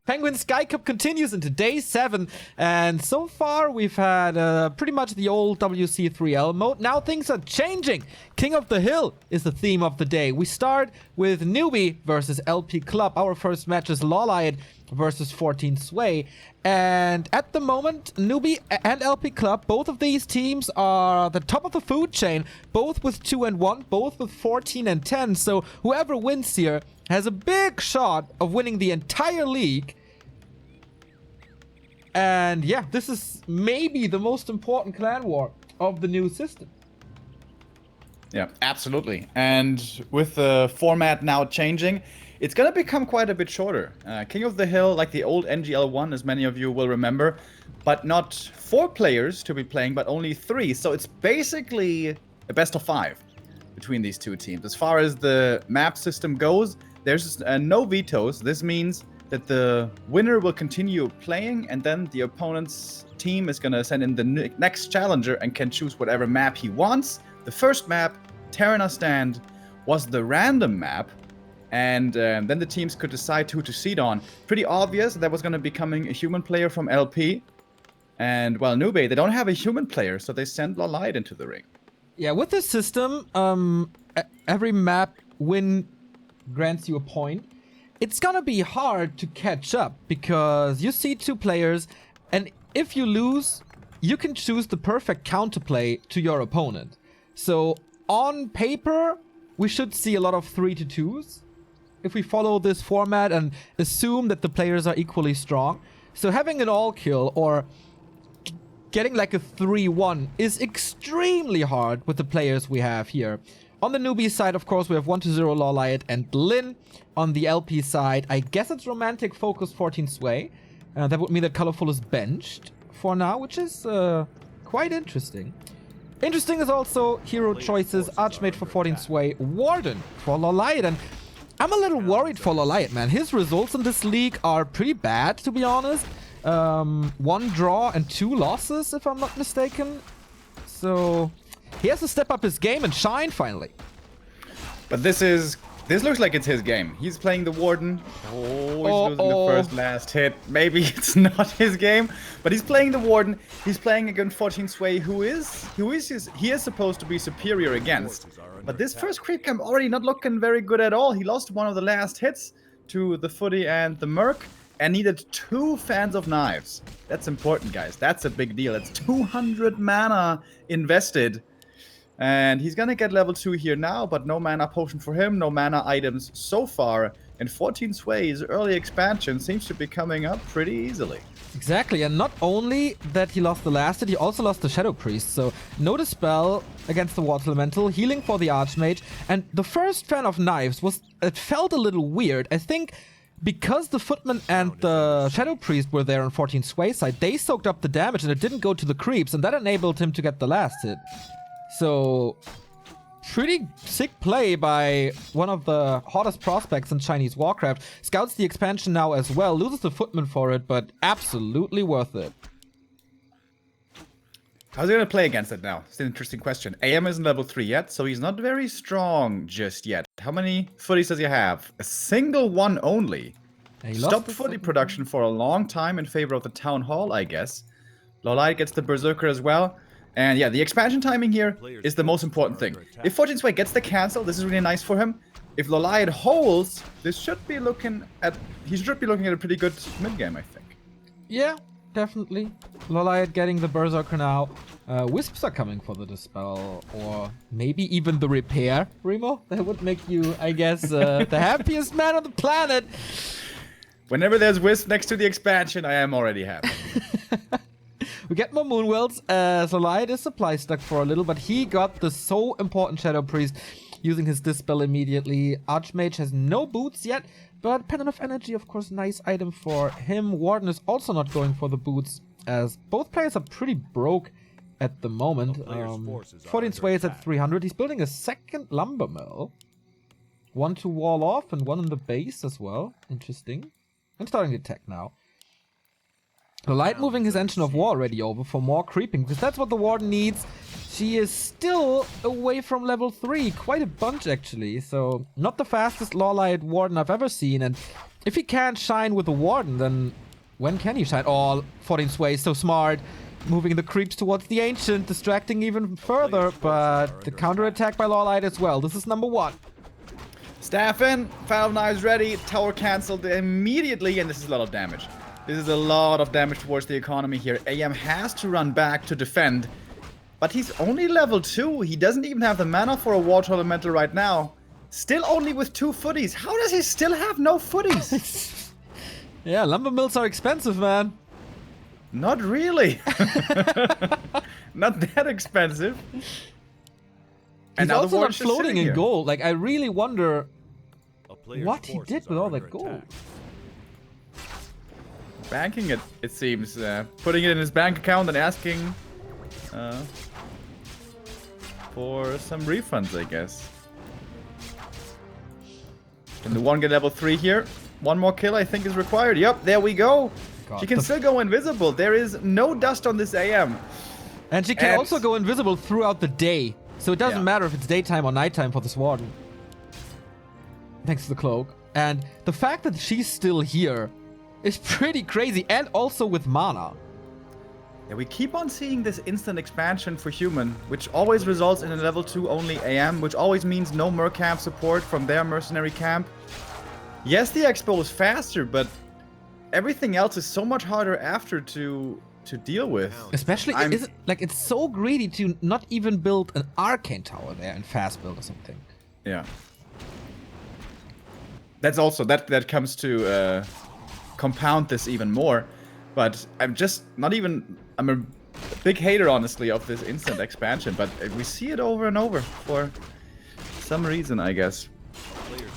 Penguin Sky Cup continues into day 7, and so far we've had pretty much the old WC3L mode. Now things are changing. King of the Hill is the theme of the day. We start with Newbie versus LP Club. Our first match is Lawlight versus 14 Sway, and at the moment Newbie and LP Club, both of these teams are the top of the food chain, both with 2 and 1, both with 14 and 10. So whoever wins here has a big shot of winning the entire league. And yeah, this is maybe the most important clan war of the new system. Yeah, absolutely. And with the format now changing, it's going to become quite a bit shorter. King of the Hill, like the old NGL1, as many of you will remember, but not 4 players to be playing, but only 3. So it's basically a best of 5 between these two teams. As far as the map system goes, there's no vetoes. This means that the winner will continue playing, and then the opponent's team is going to send in the next challenger and can choose whatever map he wants. The first map, Terrana Stand, was the random map, and then the teams could decide who to seed on. Pretty obvious that was going to be coming a human player from LP. And, well, Newbee, they don't have a human player, so they send Lawlight into the ring. Yeah, with this system, every map win grants you a point. It's gonna be hard to catch up because you see 2 players, and if you lose, you can choose the perfect counterplay to your opponent. So on paper, we should see a lot of 3-2s if we follow this format and assume that the players are equally strong. So having an all kill or getting like a 3-1 is extremely hard with the players we have here. On the Newbie side, of course, we have 1-0 Lawlight and Lin. On the LP side, I guess it's Romantic Focus 14 Sway. That would mean that Colorful is benched for now, which is quite interesting. Interesting is also hero choices. Archmage for 14 Sway, Warden for Lawlight. And I'm a little worried for Lawlight, man. His results in this league are pretty bad, to be honest. 1 draw and 2 losses, if I'm not mistaken. So he has to step up his game and shine finally. But this looks like it's his game. He's playing the Warden. Oh, he's losing the first last hit. Maybe it's not his game, but he's playing the Warden. He's playing against 14 Sway, he is supposed to be superior against. But this first creep camp already not looking very good at all. He lost one of the last hits to the Footy and the Merc, and needed 2 fans of knives. That's important, guys. That's a big deal. It's 200 mana invested. And he's gonna get level 2 here now, but no mana potion for him, no mana items so far. And 14 Sway's early expansion seems to be coming up pretty easily. Exactly, and not only that he lost the last hit, he also lost the Shadow Priest. So no Dispel against the Water Elemental, healing for the Archmage. And the first fan of knives it felt a little weird. I think because the Footman and the Shadow Priest were there on 14 Sway's side, they soaked up the damage and it didn't go to the creeps, and that enabled him to get the last hit. So, pretty sick play by one of the hottest prospects in Chinese Warcraft. Scouts the expansion now as well, loses the Footman for it, but absolutely worth it. How's he gonna play against it now? It's an interesting question. AM isn't level 3 yet, so he's not very strong just yet. How many footies does he have? A single one only. Stopped footy production for a long time in favor of the Town Hall, I guess. Lawlight gets the Berserker as well. And yeah, the expansion timing here is the most important thing. If 14 Sway gets the cancel, this is really nice for him. If Lawlight holds, he should be looking at a pretty good mid game, I think. Yeah, definitely. Lawlight getting the Berserker now. Wisps are coming for the Dispel, or maybe even the Repair, Remo. That would make you, I guess, the happiest man on the planet. Whenever there's Wisp next to the expansion, I am already happy. We get more Moonwells as Lawlight is supply stuck for a little, but he got the so important Shadow Priest using his Dispel immediately. Archmage has no boots yet, but Pendant of Energy, of course, nice item for him. Warden is also not going for the boots, as both players are pretty broke at the moment. 14 Sway is at 300. He's building a second lumber mill. 1 to wall off and 1 in the base as well. Interesting. And starting the attack now. Lawlight moving his Engine of War already over for more creeping, because that's what the Warden needs. She is still away from level 3, quite a bunch actually, so not the fastest Lawlight Warden I've ever seen, and If he can't shine with the Warden, then when can he shine? Oh, 14 Sway, so smart. Moving the creeps towards the Ancient, distracting even further, but the counterattack by Lawlight as well. This is number 1. Staff in, Foul Knives ready, tower cancelled immediately, and this is a lot of damage. This is a lot of damage towards the economy here. AM has to run back to defend, but he's only level 2. He doesn't even have the mana for a Water Elemental right now. Still only with 2 footies. How does he still have no footies? Yeah, lumber mills are expensive, man. Not really. Not that expensive. He's also not floating in gold. Like, I really wonder what he did with all that gold. Banking it, it seems. Putting it in his bank account and asking for some refunds, I guess. Can the one get level 3 here? One more kill, I think, is required. Yep, there we go. God, she can still go invisible. There is no dust on this AM. And she can also go invisible throughout the day. So it doesn't matter if it's daytime or nighttime for this Warden. Thanks to the cloak. And the fact that she's still here is pretty crazy. And also with mana. Yeah, we keep on seeing this instant expansion for human, which always results in a level 2 only AM, which always means no mercamp support from their mercenary camp. Yes, the expo is faster, but everything else is so much harder after to deal with. Especially, it's so greedy to not even build an arcane tower there and fast build or something. Yeah. That's also, that comes to compound this even more. But I'm just not even, I'm a big hater, honestly, of this instant expansion. But we see it over and over for some reason, I guess.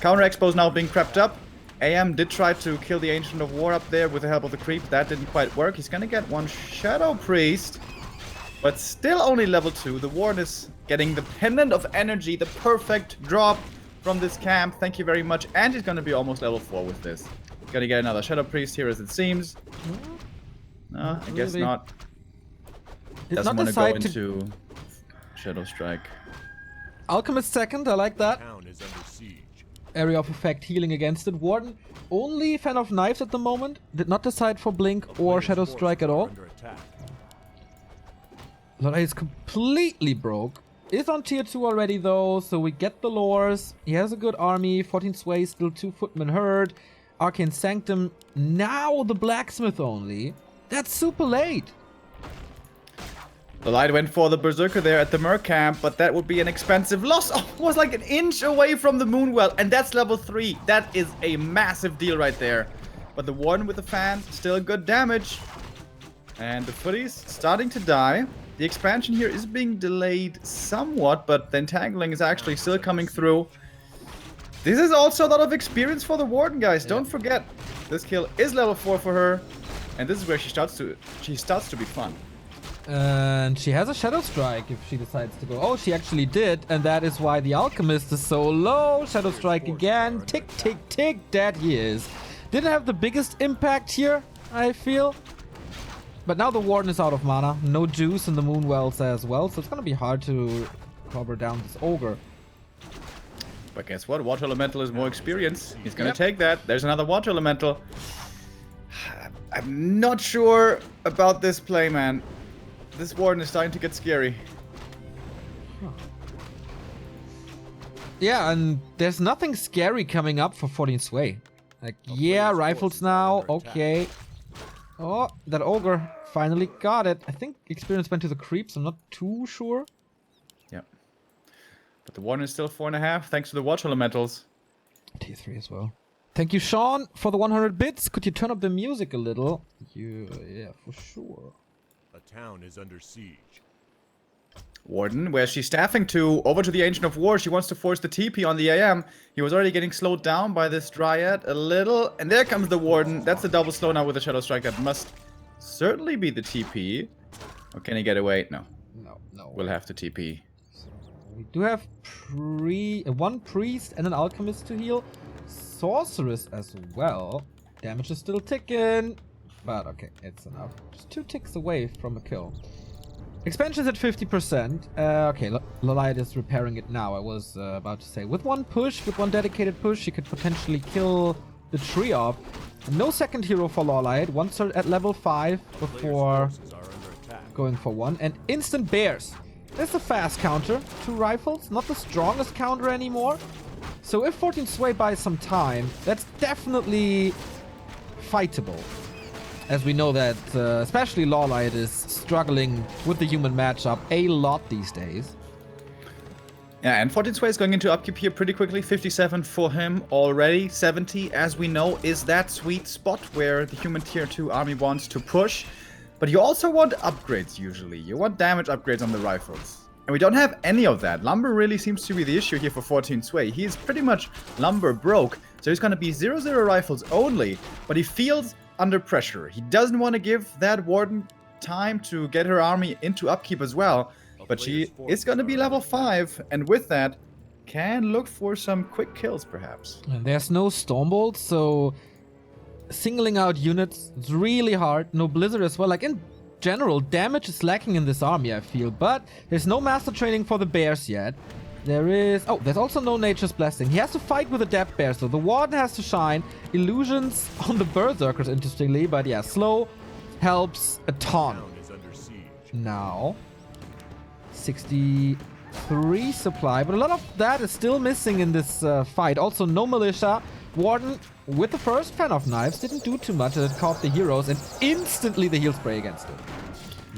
Counter expo is now being crept up. AM did try to kill the Ancient of War up there with the help of the creep. That didn't quite work. He's gonna get one Shadow Priest, but still only level 2. The Warden is getting the Pendant of Energy, the perfect drop from this camp. Thank you very much. And he's gonna be almost level 4 with this. Gonna get another Shadow Priest here, as it seems. No, I guess not. Doesn't want to go into Shadow Strike. Alchemist second, I like that. Area of effect healing against it. Warden, only fan of knives at the moment. Did not decide for Blink or Shadow Strike at all. Lorelei is completely broke. Is on tier 2 already though, so we get the lores. He has a good army. 14 Sway, still 2 Footmen Herd. Arcane Sanctum. Now the Blacksmith only. That's super late. The light went for the Berserker there at the Merc camp, but that would be an expensive loss. Oh, it was like an inch away from the Moonwell, and that's level 3. That is a massive deal right there. But the Warden with the fan, still good damage. And the footies starting to die. The expansion here is being delayed somewhat, but the entangling is actually still coming through. This is also a lot of experience for the Warden, guys. Don't forget, this kill is level 4 for her. And this is where she starts to be fun. And she has a Shadow Strike if she decides to go. Oh, she actually did. And that is why the Alchemist is so low. Shadow Strike again. Tick, tick, tick. Dead he is. Didn't have the biggest impact here, I feel. But now the Warden is out of mana. No juice in the Moonwells as well. So it's going to be hard to cover down this Ogre. But guess what? Water Elemental is more experience. He's going to take that. There's another Water Elemental. I'm not sure about this play, man. This Warden is starting to get scary. Huh. Yeah, and there's nothing scary coming up for 14 Sway. Like, yeah, rifles now, okay. Oh, that Ogre finally got it. I think experience went to the creeps, I'm not too sure. Yep. But the Warden is still 4.5, thanks to the Water Elementals. Tier 3 as well. Thank you, Sean, for the 100 bits. Could you turn up the music a little? Yeah, for sure. A town is under siege. Warden, where she's staffing to, over to the Ancient of War. She wants to force the TP on the AM. He was already getting slowed down by this Dryad a little. And there comes the Warden. That's the double slow now with the Shadow Strike. That must certainly be the TP. Or can he get away? No. No. We'll have to TP. So we do have one Priest and an Alchemist to heal. Sorceress as well. Damage is still ticking. But okay, it's enough. Just 2 ticks away from a kill. Expansion's at 50%. Okay, Lolite is repairing it now. I was about to say, with one dedicated push, she could potentially kill the tree off. No second hero for Lawlight. Once at level 5 before Forces are under attack. going for one. And instant bears. There's a fast counter. 2 rifles. Not the strongest counter anymore. So if 14 Sway buys some time, that's definitely fightable. As we know that especially Lawlight is struggling with the human matchup a lot these days. Yeah, and 14 Sway is going into upkeep here pretty quickly. 57 for him already. 70, as we know, is that sweet spot where the human tier 2 army wants to push. But you also want upgrades usually. You want damage upgrades on the rifles. And we don't have any of that. Lumber really seems to be the issue here for 14 Sway. He's pretty much lumber broke. So he's going to be 0-0 rifles only. But he feels under pressure. He doesn't want to give that warden time to get her army into upkeep as well. But she is going to be level 5, and with that, can look for some quick kills, perhaps. And there's no Stormbolt, so singling out units is really hard. No Blizzard as well. Like, in general, damage is lacking in this army, I feel. But there's no Master Training for the Bears yet. There is... Oh, there's also no Nature's Blessing. He has to fight with the Depth Bear, so the Warden has to shine. Illusions on the Berserkers, interestingly. But yeah, slow helps a ton. Town is under siege. Now... 63 supply, but a lot of that is still missing in this fight. Also, no militia. Warden with the first fan of knives didn't do too much, and it caught the heroes, and instantly the heal spray against it.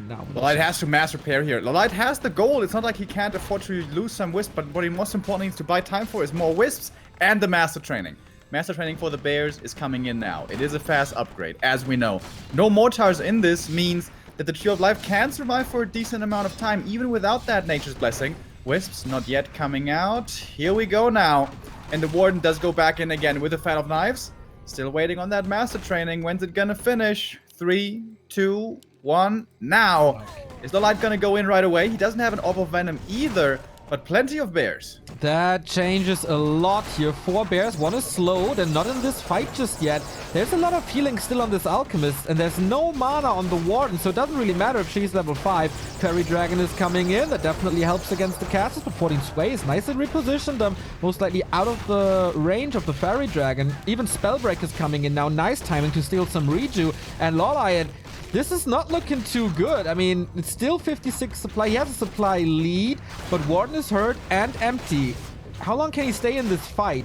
Now, Lawlight has to mass repair here. Lawlight has the goal. It's not like he can't afford to lose some wisp, but what he most importantly needs to buy time for is more wisps and the master training. Master training for the bears is coming in now. It is a fast upgrade, as we know. No mortars in this means that the Tree of Life can survive for a decent amount of time, even without that Nature's Blessing. Wisps not yet coming out. Here we go now. And the Warden does go back in again with a Fan of Knives. Still waiting on that Master Training. When's it gonna finish? 3, 2, 1, now. Is the light gonna go in right away? He doesn't have an Orb of Venom either, but plenty of bears. that changes a lot here. 4 bears, 1 is slowed and not in this fight just yet. There's a lot of healing still on this Alchemist, and there's no mana on the Warden, so it doesn't really matter if she's level 5. Fairy Dragon is coming in, that definitely helps against the casters, but 14 Sway is nice and repositioned them, most likely out of the range of the Fairy Dragon. Even Spellbreak is coming in now, nice timing to steal some Reju, and Lawlight, this is not looking too good. I mean, it's still 56 supply. He has a supply lead, but Warden is hurt and empty. How long can he stay in this fight,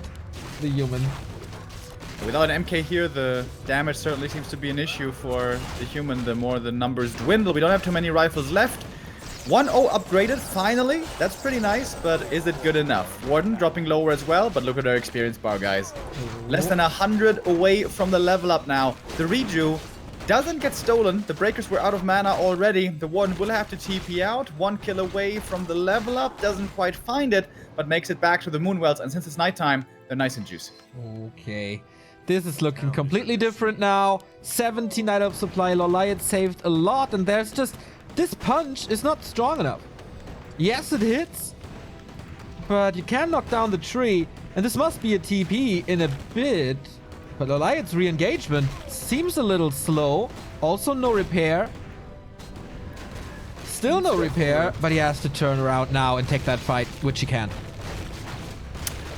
the human? Without an MK here, the damage certainly seems to be an issue for the human the more the numbers dwindle. We don't have too many rifles left. 1-0 upgraded, finally. That's pretty nice, but is it good enough? Warden dropping lower as well, but look at our experience bar, guys. Less than 100 away from the level up now. The Reju doesn't get stolen. The breakers were out of mana already. The Warden will have to TP out. 1 kill away from the level up. Doesn't quite find it, but makes it back to the Moonwells. And since it's nighttime, they're nice and juicy. Okay. This is looking completely different now. 70 Night of Supply. Lawlight saved a lot, and there's just... This punch is not strong enough. Yes, it hits, but you can knock down the tree, and this must be a TP in a bit. But Lawlight's re-engagement seems a little slow. Also no repair. Still no repair, but he has to turn around now and take that fight, which he can.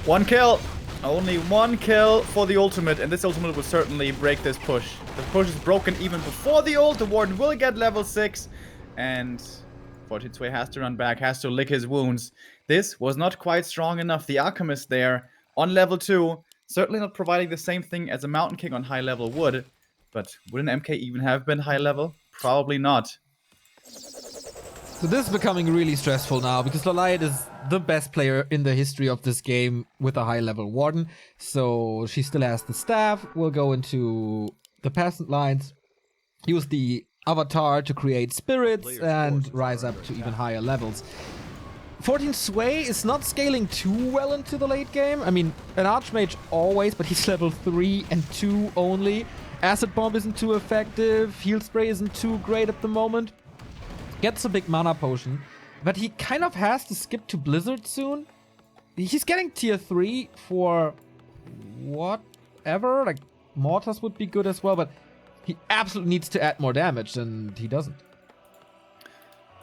1 kill. Only 1 kill for the ultimate, and this ultimate will certainly break this push. The push is broken even before the ult. The Warden will get level 6, and 14 Sway has to run back, has to lick his wounds. This was not quite strong enough. The Alchemist there on level 2, certainly not providing the same thing as a Mountain King on high level would. But would an MK even have been high level? Probably not. So this is becoming really stressful now, because Lawlight is the best player in the history of this game with a high-level Warden. So she still has the staff. We'll go into the peasant lines, use the avatar to create spirits, and rise up to even higher levels. 14 Sway is not scaling too well into the late game. I mean, an Archmage always, but he's level 3 and 2 only. Acid Bomb isn't too effective. Heal Spray isn't too great at the moment. Gets a big mana potion, but he kind of has to skip to Blizzard soon. He's getting tier 3 for whatever, like Mortars would be good as well, but he absolutely needs to add more damage, and he doesn't.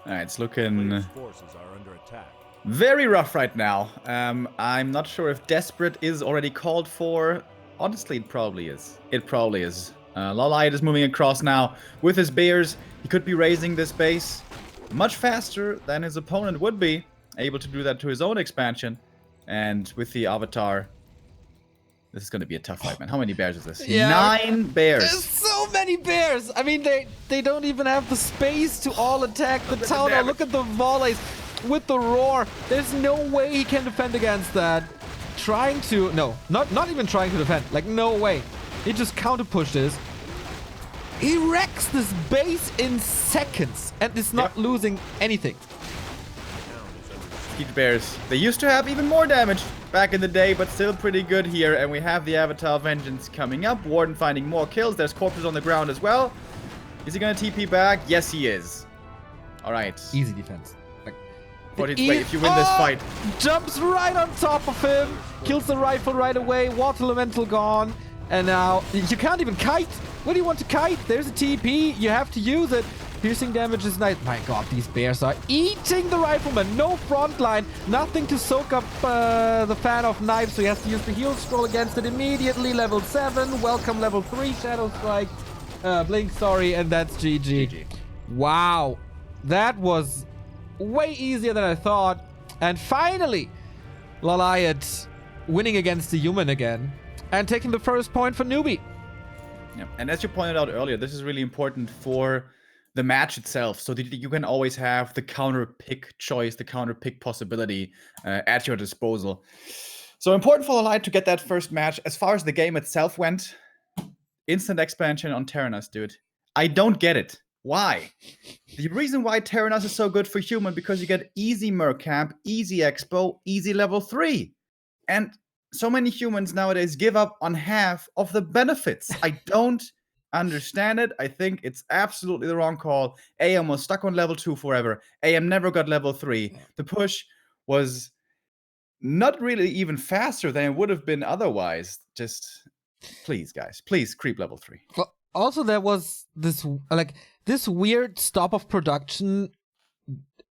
Alright, it's looking Forces are under attack. very rough right now. I'm not sure if Desperate is already called for. Honestly, it probably is. It probably is. Lolite is moving across now with his bears. He could be raising this base much faster than his opponent would be, able to do that to his own expansion. And with the Avatar, this is going to be a tough fight, man. How many bears is this? Yeah. 9 bears. There's so many bears. I mean, they don't even have the space to all attack the town. Oh, look at the volleys with the roar. There's no way he can defend against that. Trying to... No, not even trying to defend. Like, no way. He just counter-pushed this. He wrecks this base in seconds and is not losing anything. Siege bears. They used to have even more damage back in the day, but still pretty good here. And we have the Avatar Vengeance coming up. Warden finding more kills. There's corpses on the ground as well. Is he going to TP back? Yes, he is. All right. Easy defense. Like, Wait, if you win this fight. Jumps right on top of him. Kills the rifle right away. Water Elemental gone. And now you can't even kite. What do you want to kite? There's a TP. You have to use it. Piercing damage is nice. My god, these bears are eating the rifleman. No front line. Nothing to soak up the fan of knives. So he has to use the heal scroll against it immediately. Level 7. Welcome level 3. Shadow Strike. Blink, sorry. And that's GG. Wow. That was way easier than I thought. And finally, Lolite winning against the human again. And taking the first point for Newbie. Yeah. And as you pointed out earlier, this is really important for the match itself, so that you can always have the counter pick choice, the counter pick possibility at your disposal. So important for Lolite to get that first match. As far as the game itself went, instant expansion on Terranas, dude. I don't get it. Why? The reason why Terranas is so good for human, because you get easy Merc Camp, easy Expo, easy level 3. And so many humans nowadays give up on half of the benefits. I don't understand it. I think it's absolutely the wrong call. AM was stuck on level 2 forever. AM never got level 3. The push was not really even faster than it would have been otherwise. Just, please, guys, please creep level 3. Well, also, there was this weird stop of production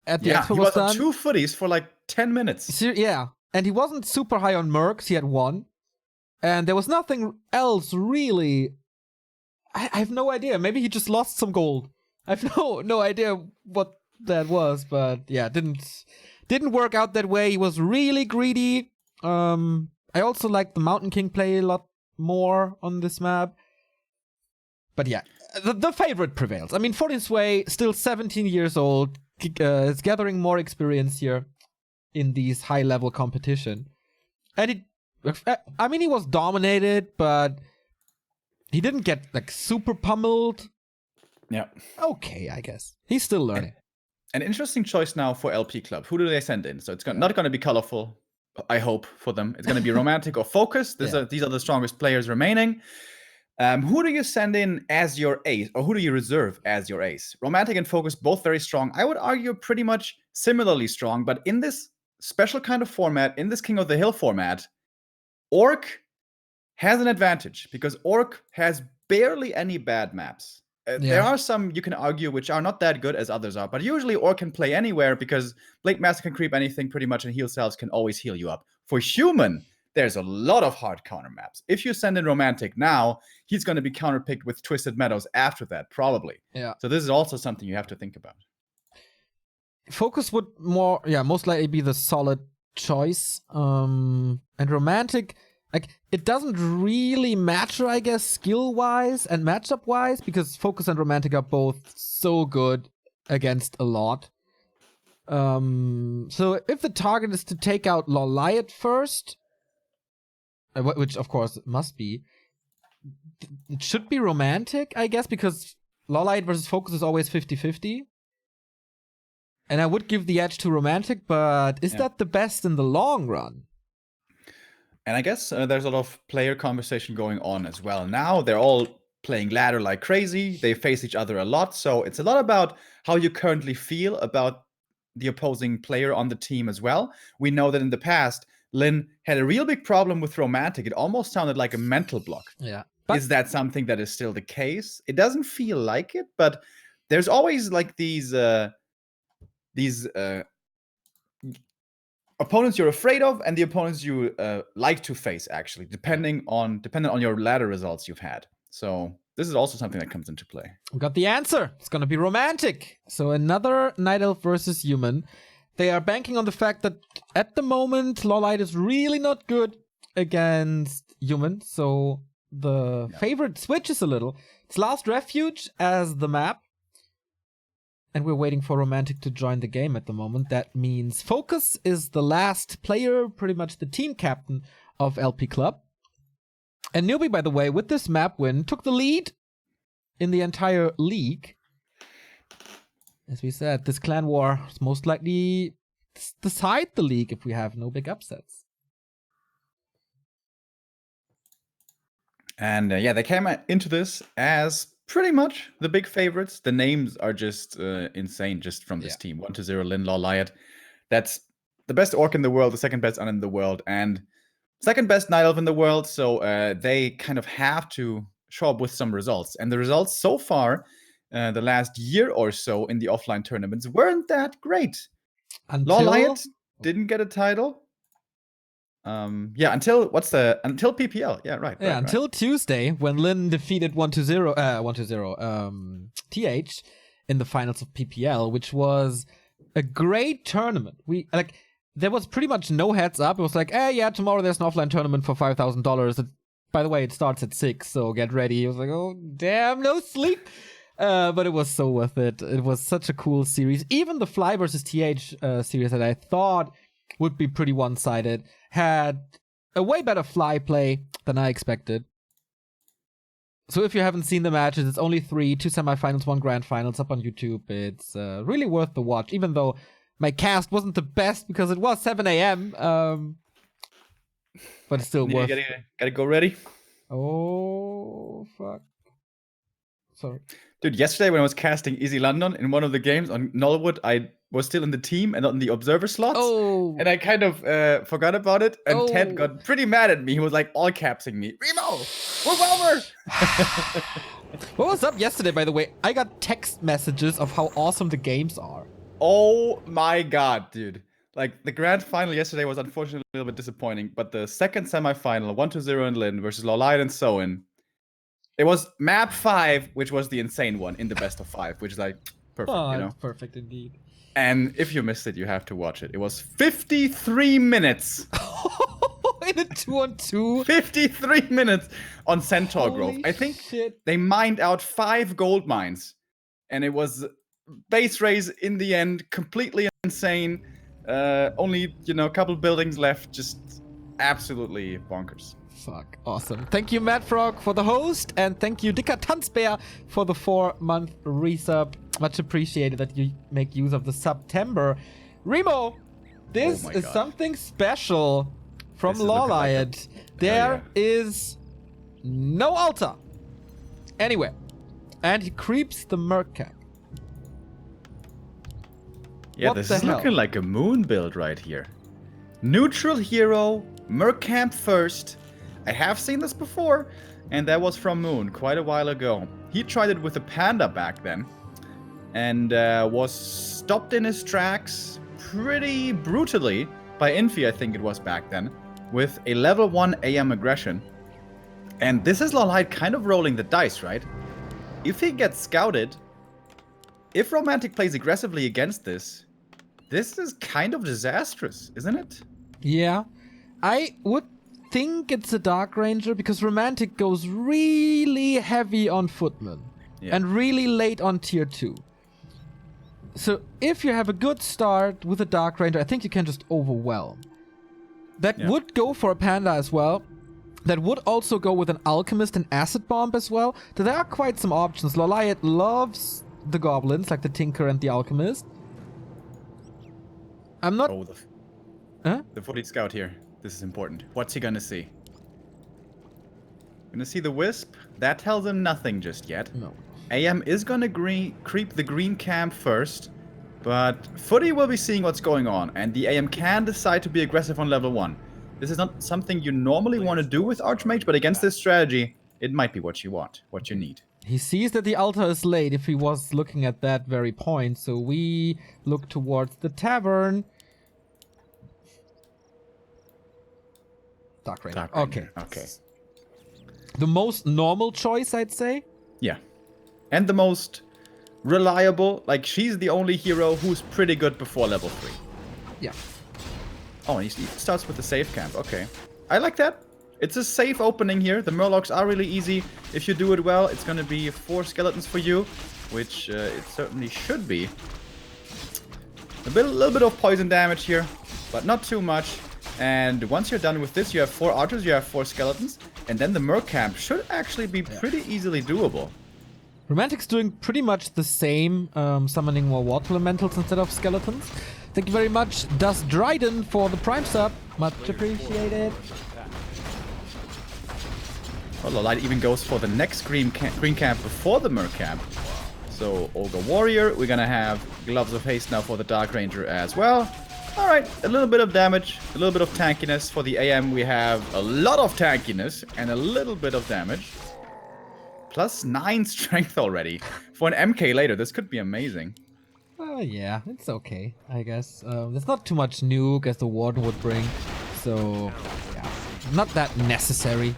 at the Expo he was done. on 2 footies for like 10 minutes. Yeah. And he wasn't super high on mercs. He had 1. And there was nothing else really. I have no idea. Maybe he just lost some gold. I have no idea what that was. But yeah, didn't work out that way. He was really greedy. I also like the Mountain King play a lot more on this map. But yeah, the favorite prevails. I mean, 14 Sway, still 17 years old, is gathering more experience here in these high-level competition. And he was dominated, but he didn't get, like, super pummeled. Yeah. Okay, I guess. He's still learning. An interesting choice now for LP Club. Who do they send in? So it's not going to be colorful, I hope, for them. It's going to be romantic or focused. These are the strongest players remaining. Who do you send in as your ace, or who do you reserve as your ace? Romantic and focus, both very strong. I would argue pretty much similarly strong, but in this special kind of format, in this King of the Hill format, Orc has an advantage because Orc has barely any bad maps. There are some you can argue which are not that good as others are, but usually Orc can play anywhere because Blade Master can creep anything pretty much, and heal cells can always heal you up. For human, there's a lot of hard counter maps. If you send in Romantic now, he's going to be counterpicked with Twisted Meadows after that, probably. Yeah. So this is also something you have to think about. Focus would most likely be the solid choice. And Romantic, like, it doesn't really matter, I guess, skill-wise and matchup-wise, because Focus and Romantic are both so good against a lot. So if the target is to take out Lolite first, which of course it must be, it should be Romantic, I guess, because Lolite versus Focus is always 50-50. And I would give the edge to Romantic, but is that the best in the long run? And I guess there's a lot of player conversation going on as well. Now they're all playing ladder like crazy. They face each other a lot. So it's a lot about how you currently feel about the opposing player on the team as well. We know that in the past, Lin had a real big problem with Romantic. It almost sounded like a mental block. Yeah. Is that something that is still the case? It doesn't feel like it, but there's always like these opponents you're afraid of and the opponents you like to face, actually, depending on your ladder results you've had. So this is also something that comes into play. We got the answer. It's gonna be romantic. So another Night Elf versus human. They are banking on the fact that at the moment, Lawlight is really not good against human. So the favorite switches a little. It's Last Refuge as the map. And we're waiting for Romantic to join the game at the moment. That means Focus is the last player, pretty much the team captain of LP Club. And Newbie, by the way, with this map win, took the lead in the entire league. As we said, this clan war is most likely decide the league if we have no big upsets. And they came into this as pretty much the big favorites. The names are just insane just from this team. 1-0 Lin Law Lyot. That's the best orc in the world, the second best un in the world, and second best night elf in the world. So they kind of have to show up with some results. And the results so far, the last year or so in the offline tournaments, weren't that great. Law Lyot didn't get a title. Until PPL. Yeah, right. Until Tuesday when Lin defeated 1-0 TH in the finals of PPL, which was a great tournament. There was pretty much no heads up. It was like, tomorrow there's an offline tournament for $5,000. By the way, it starts at 6, so get ready. It was like, oh damn, no sleep. But it was so worth it. It was such a cool series. Even the Fly versus TH series that I thought would be pretty one-sided had a way better Fly play than I expected. So if you haven't seen the matches, it's only 3, 2 semifinals, 1 grand finals up on YouTube. It's really worth the watch, even though my cast wasn't the best because it was 7 a.m. But it's still worth it. Gotta go ready. Oh, fuck. Sorry. Dude, yesterday when I was casting Easy London in one of the games on Nullwood, I was still in the team and not in the observer slots. Oh. And I kind of forgot about it. And Ted got pretty mad at me. He was like all capsing me. Remo, move over! What was up yesterday, by the way? I got text messages of how awesome the games are. Oh my god, dude. Like, the grand final yesterday was unfortunately a little bit disappointing. But the second semifinal, 1-0 in Lin versus Lawlight and Soin. It was map 5, which was the insane one in the best of 5, which is like perfect, you know? Perfect indeed. And if you missed it, you have to watch it. It was 53 minutes. In a 2-on-2. 53 minutes on Centaur Grove. I think they mined out 5 gold mines. And it was base raise in the end, completely insane. Only, a couple buildings left, just absolutely bonkers. Fuck, awesome. Thank you, Matt Frog, for the host, and thank you, Dicker Tanzbär, for the 4-month resub. Much appreciated that you make use of the September. Remo, this is something special from Lawliot. There is no altar anywhere, and he creeps the Merc Cap. Yeah, this is looking like a moon build right here. Neutral hero, Merc Camp first. I have seen this before, and that was from Moon quite a while ago. He tried it with a panda back then, and was stopped in his tracks pretty brutally by Infi, I think it was back then, with a level 1 AM aggression. And this is Lawlight kind of rolling the dice, right? If he gets scouted, if Romantic plays aggressively against this is kind of disastrous, isn't it? Yeah, I would think it's a Dark Ranger because Romantic goes really heavy on Footman and really late on tier 2. So if you have a good start with a Dark Ranger, I think you can just overwhelm. That would go for a Panda as well. That would also go with an Alchemist and Acid Bomb as well. So there are quite some options. Lawliot loves the Goblins, like the Tinker and the Alchemist. I'm not... Oh, the footy scout here. This is important. What's he gonna see? Gonna see the Wisp? That tells him nothing just yet. No. AM is gonna creep the green camp first, but Footy will be seeing what's going on, and the AM can decide to be aggressive on level 1. This is not something you normally want to do with Archmage, but against this strategy, it might be what you want, what you need. He sees that the altar is late if he was looking at that very point, so we look towards the tavern. Dark Ranger. Dark Ranger, Okay. okay. The most normal choice, I'd say. Yeah. And the most reliable. Like, she's the only hero who's pretty good before level 3. Yeah. Oh, and he starts with the safe camp. Okay. I like that. It's a safe opening here. The Murlocs are really easy. If you do it well, it's going to be 4 skeletons for you, which it certainly should be. A little bit of poison damage here, but not too much. And once you're done with this, you have 4 archers, you have 4 skeletons, and then the Merc camp should actually be pretty easily doable. Romantic's doing pretty much the same, summoning more water elementals instead of skeletons. Thank you very much, Dust Dryden, for the Prime sub. Much appreciated. Well, the light even goes for the next green camp before the Merc camp. So, Ogre Warrior, we're gonna have Gloves of Haste now for the Dark Ranger as well. Alright, a little bit of damage, a little bit of tankiness. For the AM, we have a lot of tankiness and a little bit of damage. Plus 9 strength already. For an MK later, this could be amazing. Yeah, it's okay, I guess. There's not too much nuke as the Warden would bring, so yeah, not that necessary,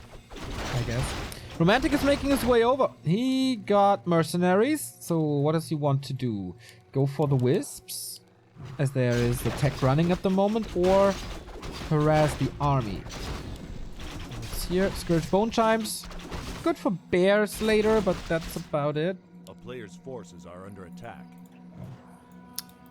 I guess. Romantic is making his way over. He got mercenaries, so what does he want to do? Go for the Wisps, as there is the tech running at the moment, or harass the army? It's here, Scourge Bone Chimes. Good for bears later, but that's about it. A player's forces are under attack.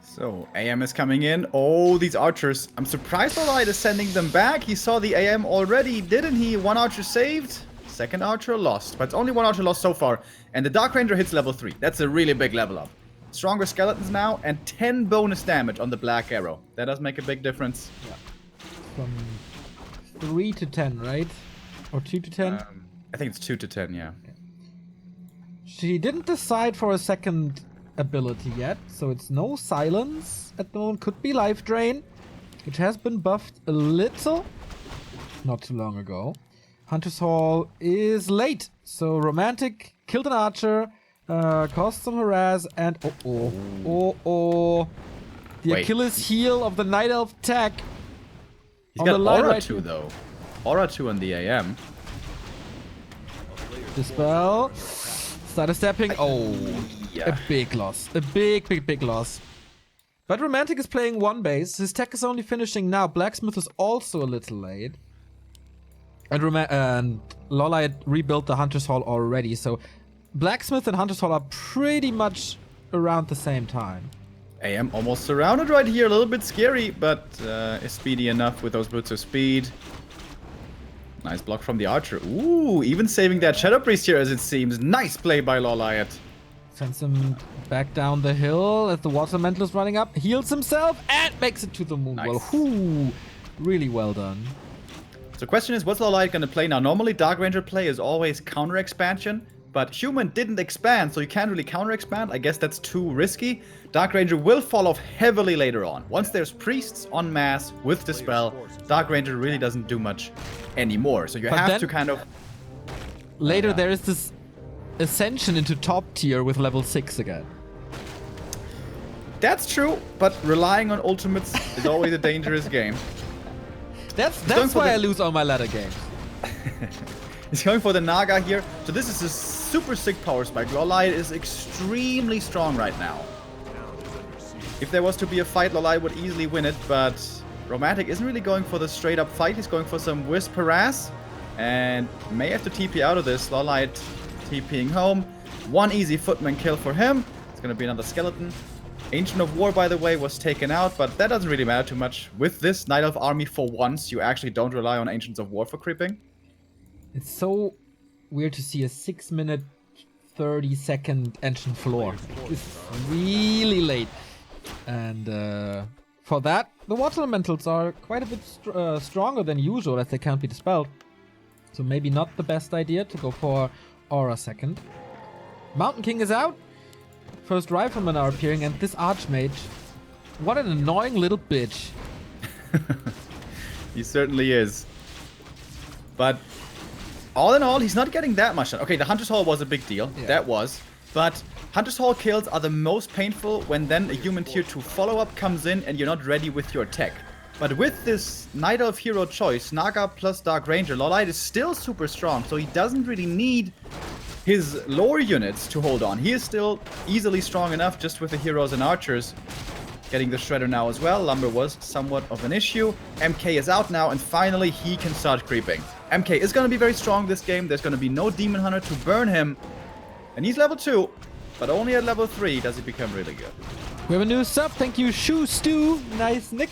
So, AM is coming in. Oh, these archers. I'm surprised Light is sending them back. He saw the AM already, didn't he? 1 archer saved, 2nd archer lost. But it's only 1 archer lost so far. And the Dark Ranger hits level 3. That's a really big level up. Stronger skeletons now, and 10 bonus damage on the Black Arrow. That does make a big difference. Yeah. From 3 to 10, right? Or 2 to 10? I think it's 2 to 10, yeah. She didn't decide for a second ability yet, so it's no silence at the moment. Could be life drain, which has been buffed a little not too long ago. Hunter's Hall is late, so Romantic killed an archer, caused some harass, and the Wait. Achilles heel of the Night Elf tech. He's On got the line Aura right 2 here. though. Aura 2 on the AM. Dispel. Started stepping. Oh, Yeah. a big loss. A big loss. But Romantic is playing 1 base. His tech is only finishing now. Blacksmith is also a little late. And Lolite rebuilt the Hunter's Hall already. So Blacksmith and Hunter's Hall are pretty much around the same time. AM almost surrounded right here. A little bit scary, but is speedy enough with those boots of speed. Nice block from the archer. Ooh, even saving that Shadow Priest here as it seems. Nice play by Lolite. Sends him back down the hill as the Water Elemental is running up. Heals himself and makes it to the moon. Nice. Well, whoo, really well done. So the question is, what's Lolite gonna play now? Normally Dark Ranger play is always counter expansion, but Human didn't expand, so you can't really counter expand. I guess that's too risky. Dark Ranger will fall off heavily later on. Once there's priests en masse with Dispel, Dark Ranger really doesn't do much anymore. So you But have then- to kind of... Later, Yeah. there is this ascension into top tier with level 6 again. That's true, but relying on ultimates is always a dangerous game. That's going for why the- I lose all my ladder games. He's going for the Naga here. So this is a super sick power spike. Lolite is extremely strong right now. If there was to be a fight, Lolite would easily win it, but Romantic isn't really going for the straight up fight. He's going for some Wisp harass and may have to TP out of this. Lolite TPing home. 1 easy footman kill for him. It's going to be another skeleton. Ancient of War, by the way, was taken out, but that doesn't really matter too much. With this Night Elf army, for once, you actually don't rely on Ancients of War for creeping. It's so weird to see a 6-minute, 30-second ancient floor. It's really late. And for that, the Water Elementals are quite a bit stronger than usual as they can't be dispelled. So maybe not the best idea to go for Aura second. Mountain King is out. First Riflemen are appearing, and this Archmage, what an annoying little bitch. He certainly is. But all in all, he's not getting that much done. Okay, the Hunter's Hall was a big deal. Yeah. That was. But Hunter's Hall kills are the most painful when then a human tier 2 follow-up comes in and you're not ready with your tech. But with this Night Elf hero choice, Naga plus Dark Ranger, Lolite is still super strong, so he doesn't really need his lower units to hold on. He is still easily strong enough just with the heroes and archers. Getting the Shredder now as well. Lumber was somewhat of an issue. MK is out now, and finally he can start creeping. MK is going to be very strong this game. There's going to be no Demon Hunter to burn him. And he's level 2, but only at level 3 does he become really good. We have a new sub. Thank you, Shoe Stew. Nice, Nick.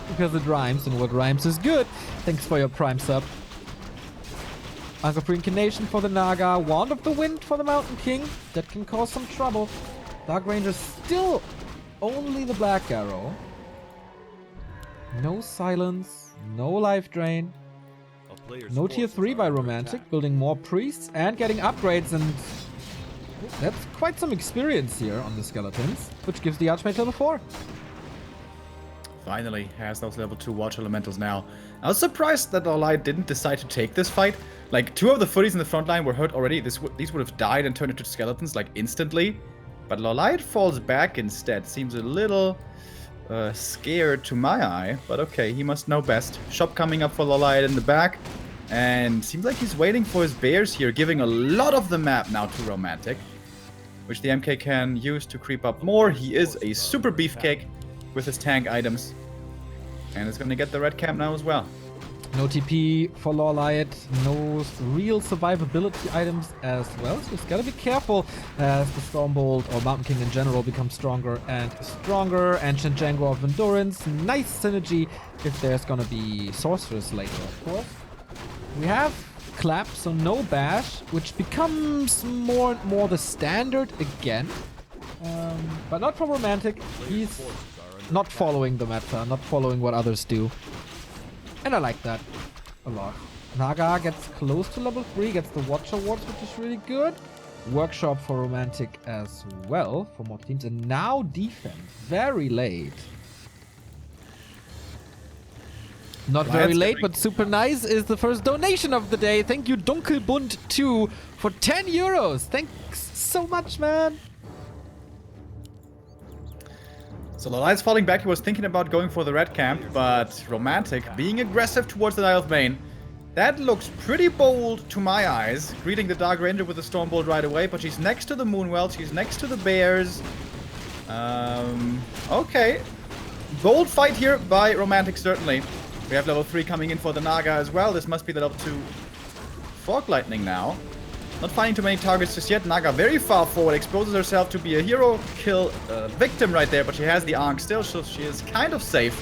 Because it rhymes, and what rhymes is good. Thanks for your Prime sub. Anchor for Incarnation for the Naga. Wand of the Wind for the Mountain King. That can cause some trouble. Dark Ranger still only the Black Arrow. No Silence. No Life Drain. No tier 3 by Romantic. Building more priests and getting upgrades, and that's quite some experience here on the skeletons, which gives the Archmage level 4. Finally has those level 2 Watch Elementals now. I was surprised that Lolite didn't decide to take this fight. Like, 2 of the footies in the front line were hurt already. These would have died and turned into skeletons, like, instantly. But Lolite falls back instead. Seems a little scared to my eye. But okay, he must know best. Shop coming up for Lolite in the back. And seems like he's waiting for his bears here, giving a lot of the map now to Romantic, which the MK can use to creep up more. He is a super beefcake with his tank items, and is going to get the red camp now as well. No TP for Lawlight, no real survivability items as well, so just gotta be careful as the Stormbolt or Mountain King in general becomes stronger and stronger. Ancient Django of Endurance, nice synergy if there's gonna be Sorceress later, of course. We have Clap, so no Bash, which becomes more and more the standard again, but not for Romantic. He's not following the meta, not following what others do. And I like that a lot. Naga gets close to level 3, gets the Watch Awards, which is really good. Workshop for Romantic as well for more teams. And now defense, very late. Not very late, but super nice is the first donation of the day. Thank you, Dunkelbund2, for 10 euros. Thanks so much, man. So Lolite's falling back. He was thinking about going for the red camp, but Romantic being aggressive towards the Isle of Main. That looks pretty bold to my eyes. Greeting the Dark Ranger with the Stormbolt right away, but she's next to the Moonwell. She's next to the Bears. Okay. Bold fight here by Romantic, certainly. We have level 3 coming in for the Naga as well. This must be the level 2 Fog Lightning now. Not finding too many targets just yet. Naga very far forward, exposes herself to be a hero kill victim right there, but she has the Ankh still, so she is kind of safe.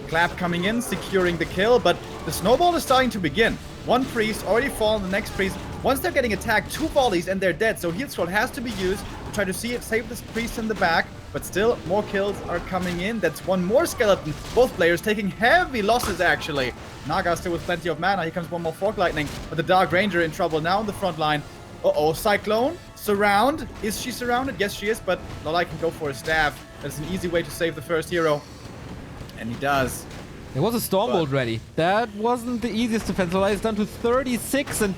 Clap coming in, securing the kill, but the snowball is starting to begin. One priest already fallen, the next priest. Once they're getting attacked, 2 volleys and they're dead, so heal scroll has to be used to try to save this priest in the back, but still more kills are coming in. That's one more skeleton. Both players taking heavy losses, actually. Naga still with plenty of mana. Here comes one more Fog Lightning, but the Dark Ranger in trouble now in the front line. Uh-oh, Cyclone, surround. Is she surrounded? Yes, she is, but Lolite can go for a staff. That's an easy way to save the first hero. And he does. There was a Stormbolt ready. That wasn't the easiest defense. Lolite is down to 36, and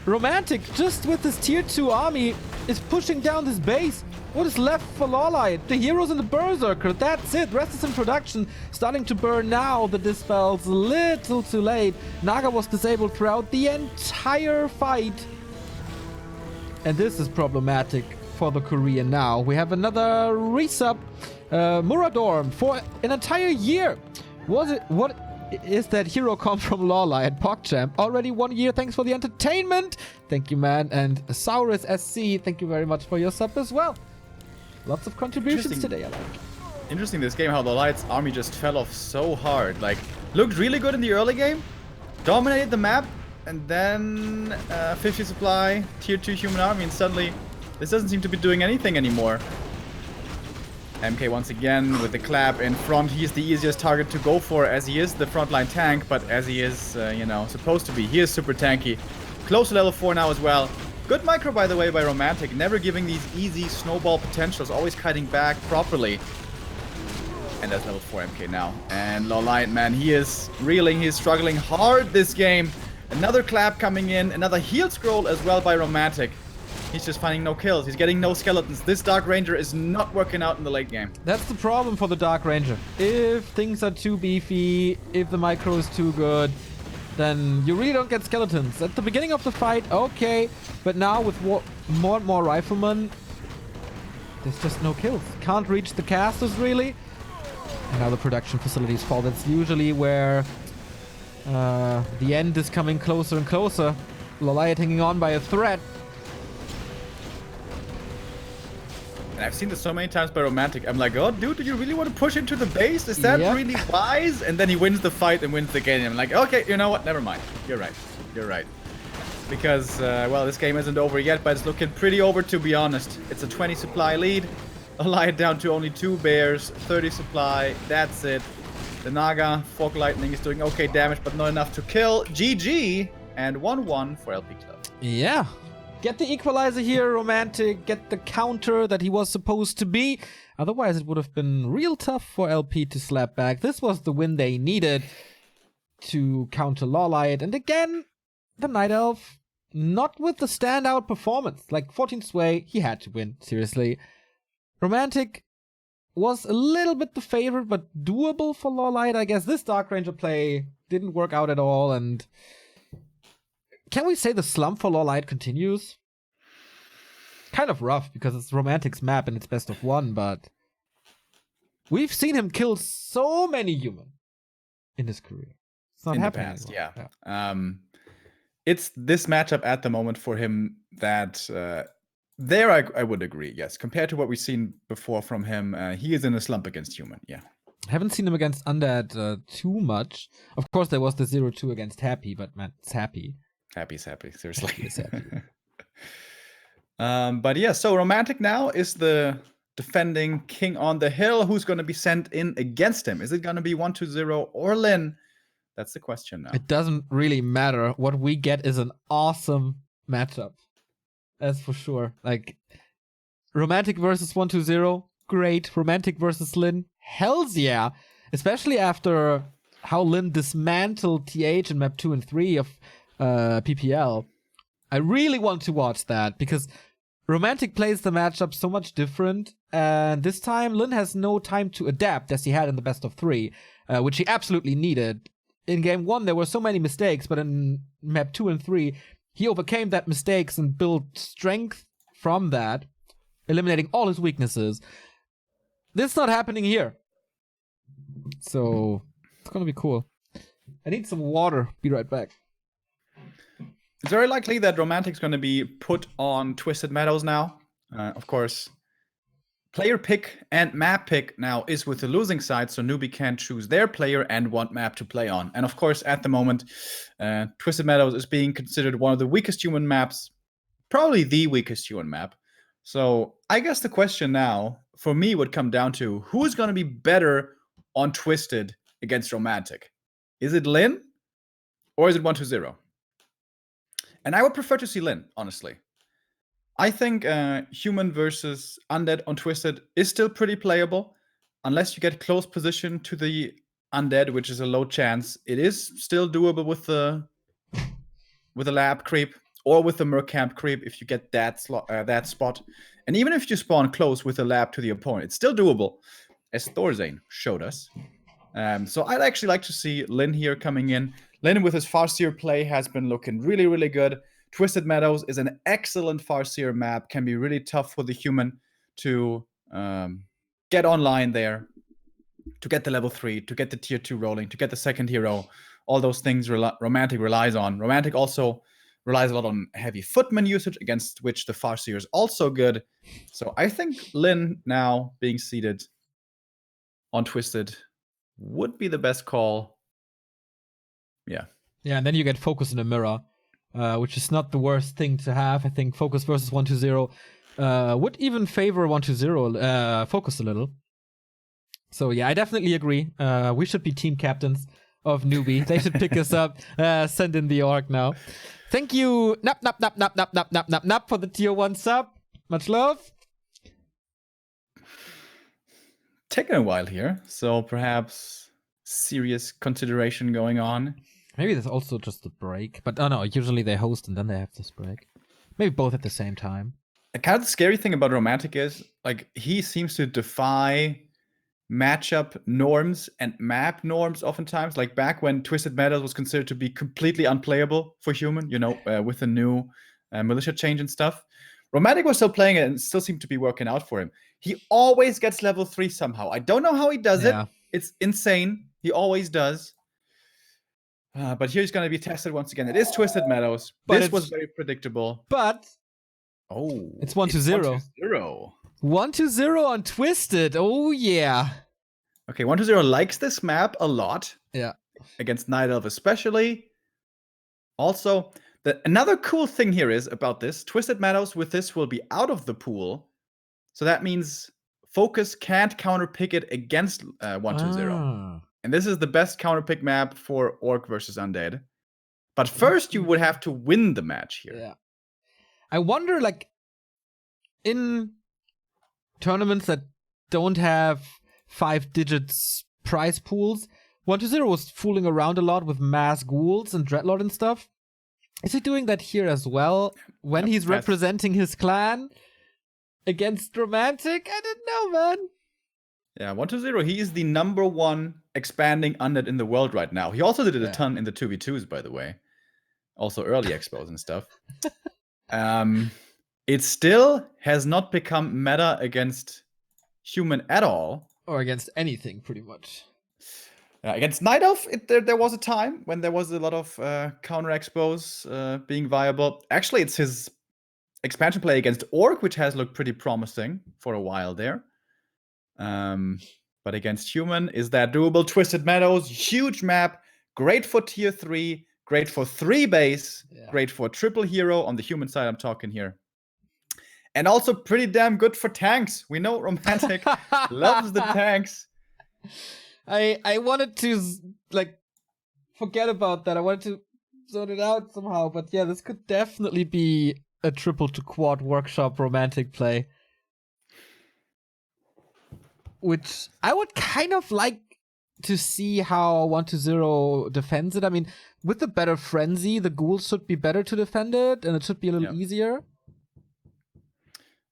Romantic, just with this tier 2 army, is pushing down this base. What is left for Lolite? The heroes in the Berserker, that's it. Rest is in production, starting to burn now. The Dispel's a little too late. Naga was disabled throughout the entire fight. And this is problematic for the Korean now. We have another resub. Muradorm for an entire year. What is that hero come from Lawlight? PogChamp. Already 1 year. Thanks for the entertainment. Thank you, man. And Saurus SC, thank you very much for your sub as well. Lots of contributions today, I like. Interesting this game, how Lolite's army just fell off so hard. Like, looked really good in the early game. Dominated the map. And then 50 supply, tier 2 human army, and suddenly this doesn't seem to be doing anything anymore. MK once again with the Clap in front. He's the easiest target to go for as he is the frontline tank, but as he is, you know, supposed to be. He is super tanky. Close to level 4 now as well. Good micro, by the way, by Romantic. Never giving these easy snowball potentials, always kiting back properly. And that's level 4 MK now. And Lolite, man, he is reeling. He is struggling hard this game. Another Clap coming in. Another heal scroll as well by Romantic. He's just finding no kills. He's getting no skeletons. This Dark Ranger is not working out in the late game. That's the problem for the Dark Ranger. If things are too beefy, if the micro is too good, then you really don't get skeletons. At the beginning of the fight, okay, but now with more and more riflemen, there's just no kills. Can't reach the casters really. And now the production facilities fall. That's usually where the end is coming closer and closer. Loliot hanging on by a thread. And I've seen this so many times by Romantic. I'm like, oh, dude, do you really want to push into the base? Is that really wise? And then he wins the fight and wins the game. And I'm like, okay, you know what? Never mind. You're right. You're right. Because, well, this game isn't over yet, but it's looking pretty over, to be honest. It's a 20 supply lead. Loliot down to only 2 bears, 30 supply. That's it. The Naga, Fork Lightning is doing okay damage, but not enough to kill. GG! And 1-1 for LP Club. Yeah. Get the Equalizer here, Romantic. Get the counter that he was supposed to be. Otherwise, it would have been real tough for LP to slap back. This was the win they needed to counter Loliot. And again, the Night Elf, not with the standout performance. Like 14 Sway, he had to win, seriously. Romantic was a little bit the favorite, but doable for Loliot. I guess this Dark Ranger play didn't work out at all, and can we say the slump for Loliot continues? Kind of rough, because it's Romantic's map and it's best of 1, but we've seen him kill so many humans in his career. It's not happening in the past, anymore. yeah. It's this matchup at the moment for him that there I would agree, yes. Compared to what we've seen before from him, he is in a slump against human, yeah. Haven't seen him against Undead too much. Of course, there was the 0-2 against Happy, but man, it's Happy. Happy's happy, seriously. Happy is happy. But yeah, so Romantic now is the defending king on the hill. Who's going to be sent in against him? Is it going to be 1-0 or Lin? That's the question now. It doesn't really matter. What we get is an awesome matchup. That's for sure. Like, Romantic versus 1-0, great. Romantic versus Lin, hells yeah. Especially after how Lin dismantled TH in map 2 and 3 of PPL. I really want to watch that because Romantic plays the matchup so much different, and this time Lin has no time to adapt as he had in the best of 3, which he absolutely needed. In game 1 there were so many mistakes, but in map 2 and 3 he overcame that mistakes and built strength from that, eliminating all his weaknesses. This is not happening here, so it's gonna be cool. I need some water. Be right back. It's very likely that Romantic's going to be put on Twisted Meadows now. Of course, player pick and map pick now is with the losing side, so Newbie can choose their player and what map to play on. And of course, at the moment, Twisted Meadows is being considered one of the weakest human maps, probably the weakest human map. So I guess the question now, for me, would come down to who's going to be better on Twisted against Romantic? Is it Lin or is it 1-0? And I would prefer to see Lin, honestly. I think human versus undead on Twisted is still pretty playable. Unless you get close position to the undead, which is a low chance, it is still doable with the lab creep or with the merc camp creep if you get that spot. And even if you spawn close with the lab to the opponent, it's still doable, as Thorzane showed us. So I'd actually like to see Lin here coming in. Lin with his Farseer play has been looking really, really good. Twisted Meadows is an excellent Farseer map. Can be really tough for the human to get online there, to get the level 3, to get the tier 2 rolling, to get the second hero. All those things Romantic relies on. Romantic also relies a lot on heavy footman usage, against which the Farseer is also good. So I think Lin now being seated on Twisted would be the best call. Yeah. Yeah, and then you get Focus in the mirror, which is not the worst thing to have. I think Focus versus 1-0 would even favor 1-0 Focus a little. So yeah, I definitely agree. We should be team captains of Newbie. They should pick us up. Send in the org now. Thank you, Nap, for the tier 1 sub. Much love. Taking a while here, so perhaps serious consideration going on. Maybe there's also just a break, but oh no, usually they host and then they have this break. Maybe both at the same time. The kind of scary thing about Romantic is, like, he seems to defy matchup norms and map norms oftentimes. Like back when Twisted Metal was considered to be completely unplayable for human, with the new militia change and stuff. Romantic was still playing it and still seemed to be working out for him. He always gets level 3 somehow. I don't know how he does it. It's insane. He always does. But here he's going to be tested once again. It is Twisted Meadows. This was very predictable. But it's 1-0. 1-0. 1-0 on Twisted. Oh, yeah. Okay, 1-0 likes this map a lot. Yeah. Against Night Elf especially. Also, another cool thing here is about this. Twisted Meadows with this will be out of the pool. So that means Focus can't counterpick it against 1-2-0. And this is the best counterpick map for Orc versus Undead. But first, you would have to win the match here. Yeah. I wonder, like, in tournaments that don't have 5 digits prize pools, 1-2-0 was fooling around a lot with mass ghouls and Dreadlord and stuff. Is he doing that here as well when he's representing his clan against Romantic? I don't know, man. Yeah, 1-2-0, he is the #1 expanding undead in the world right now. He also did it a ton in the 2v2s, by the way. Also early expos and stuff. It still has not become meta against human at all. Or against anything, pretty much. Against Night Elf, there was a time when there was a lot of counter expos being viable. Actually, it's his expansion play against Orc, which has looked pretty promising for a while there. But against human, is that doable? Twisted Meadows, huge map, great for tier 3, great for 3 base, great for triple hero on the human side. I'm talking here. And also pretty damn good for tanks. We know Romantic loves the tanks. I wanted to, like, forget about that. I wanted to sort it out somehow. But yeah, this could definitely be a triple to quad workshop Romantic play. Which I would kind of like to see how 1-2-0 defends it. I mean, with the better frenzy, the ghouls should be better to defend it, and it should be a little easier.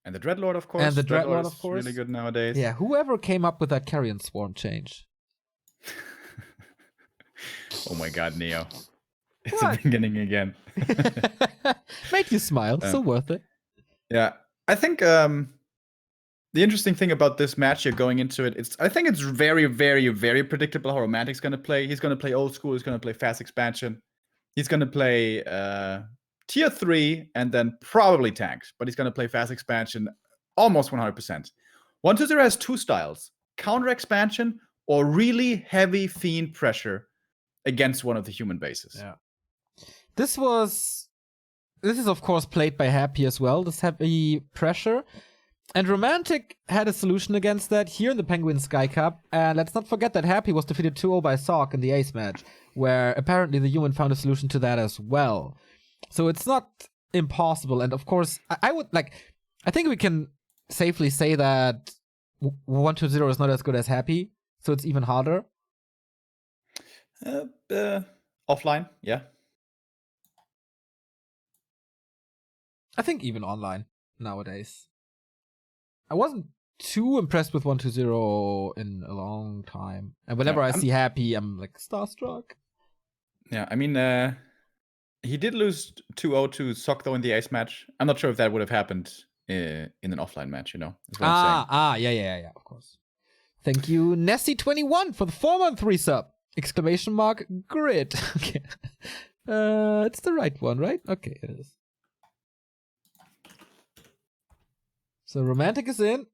And the Dreadlord, of course. And the Dreadlord, of course. Really good nowadays. Yeah, whoever came up with that Carrion Swarm change. Oh my god, Neo. It's the beginning again. Made you smile. So worth it. Yeah. I think the interesting thing about this match here going into it, I think it's very, very, very predictable how Romantic's going to play. He's going to play old school. He's going to play fast expansion. He's going to play tier 3 and then probably tanks. But he's going to play fast expansion almost 100%. 1-2-0 has 2 styles. Counter expansion or really heavy fiend pressure against one of the human bases. Yeah. This is of course played by Happy as well, this heavy pressure. And Romantic had a solution against that here in the Penguin Sky Cup. And let's not forget that Happy was defeated 2-0 by Sock in the Ace match, where apparently the human found a solution to that as well. So it's not impossible. And of course, I think we can safely say that 1-2-0 is not as good as Happy, so it's even harder. Offline, yeah. I think even online nowadays. I wasn't too impressed with 1-2-0 in a long time. And whenever I see Happy, I'm like starstruck. Yeah, I mean, he did lose 2-0 to Sock though in the Ace match. I'm not sure if that would have happened in an offline match, you know. Yeah, of course. Thank you, Nessie21 for the 4-month resub. Exclamation mark grid. Okay. It's the right one, right? Okay, it is. So Romantic is in.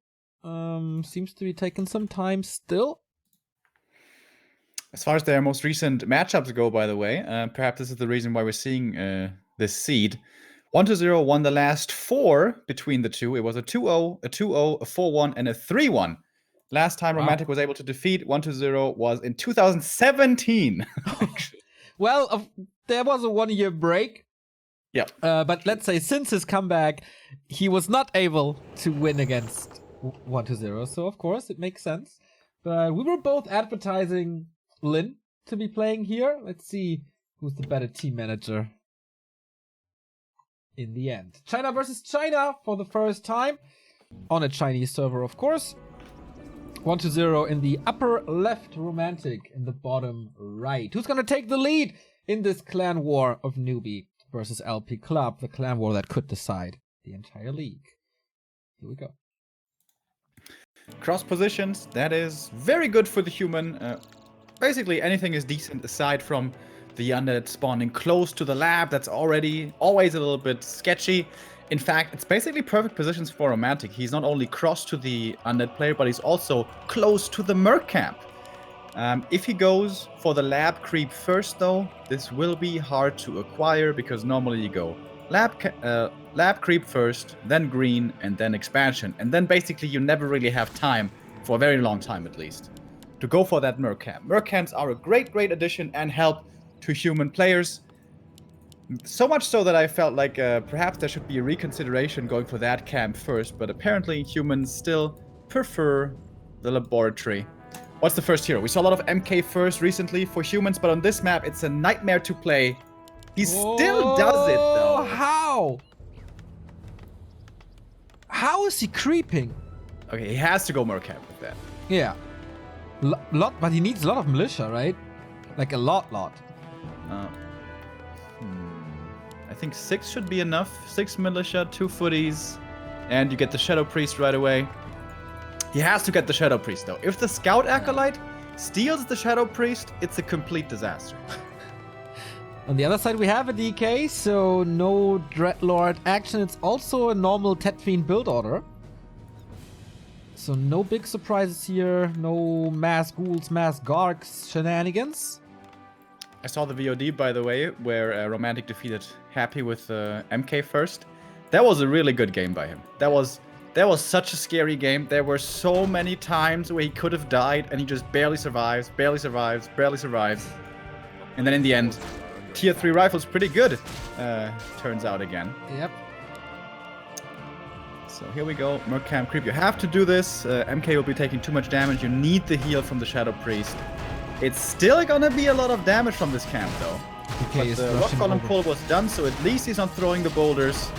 Seems to be taking some time still. As far as their most recent matchups go, by the way, perhaps this is the reason why we're seeing this seed. 1-2-0 won the last 4 between the two. It was a 2-0, a 2-0, a 4-1, and a 3-1. Last time Romantic was able to defeat 1-2-0 was in 2017. Well, there was a 1-year break. Yeah. But let's say since his comeback, he was not able to win against 1-2-0. So, of course, it makes sense. But we were both advertising Lin to be playing here. Let's see who's the better team manager. in the end. China versus China for the first time. On a Chinese server, of course. 1-0 in the upper left, Romantic in the bottom right. Who's gonna take the lead in this clan war of Newbie versus LP Club? The clan war that could decide the entire league. Here we go. Cross positions, that is very good for the human. Basically anything is decent aside from the undead spawning close to the lab. That's already always a little bit sketchy. In fact, it's basically perfect positions for Romantic. He's not only cross to the undead player, but he's also close to the merc camp. If he goes for the lab creep first, though, this will be hard to acquire because normally you go lab creep first, then green, and then expansion. And then basically you never really have time, for a very long time at least, to go for that merc camp. Merc camps are a great addition and help to human players. So much so that I felt like perhaps there should be a reconsideration going for that camp first, but apparently humans still prefer the laboratory. What's the first hero? We saw a lot of MK first recently for humans, but on this map it's a nightmare to play. He still does it though. How? How is he creeping? Okay, he has to go more camp with that. Yeah. But he needs a lot of militia, right? Like a lot. I think 6 should be enough. 6 militia, 2 footies, and you get the Shadow Priest right away. He has to get the Shadow Priest though. If the Scout Acolyte steals the Shadow Priest, it's a complete disaster. On the other side, we have a DK, so no Dreadlord action. It's also a normal Tetfiend build order. So no big surprises here. No mass ghouls, mass gargs shenanigans. I saw the VOD, by the way, where Romantic defeated Happy with MK first. That was a really good game by him. That was such a scary game. There were so many times where he could have died, and he just barely survives. And then in the end, Tier 3 rifle's pretty good, turns out again. Yep. So here we go, Merc Camp Creep. You have to do this. MK will be taking too much damage. You need the heal from the Shadow Priest. It's still gonna be a lot of damage from this camp, though. Okay, but the rock column pull was done, so at least he's not throwing the boulders.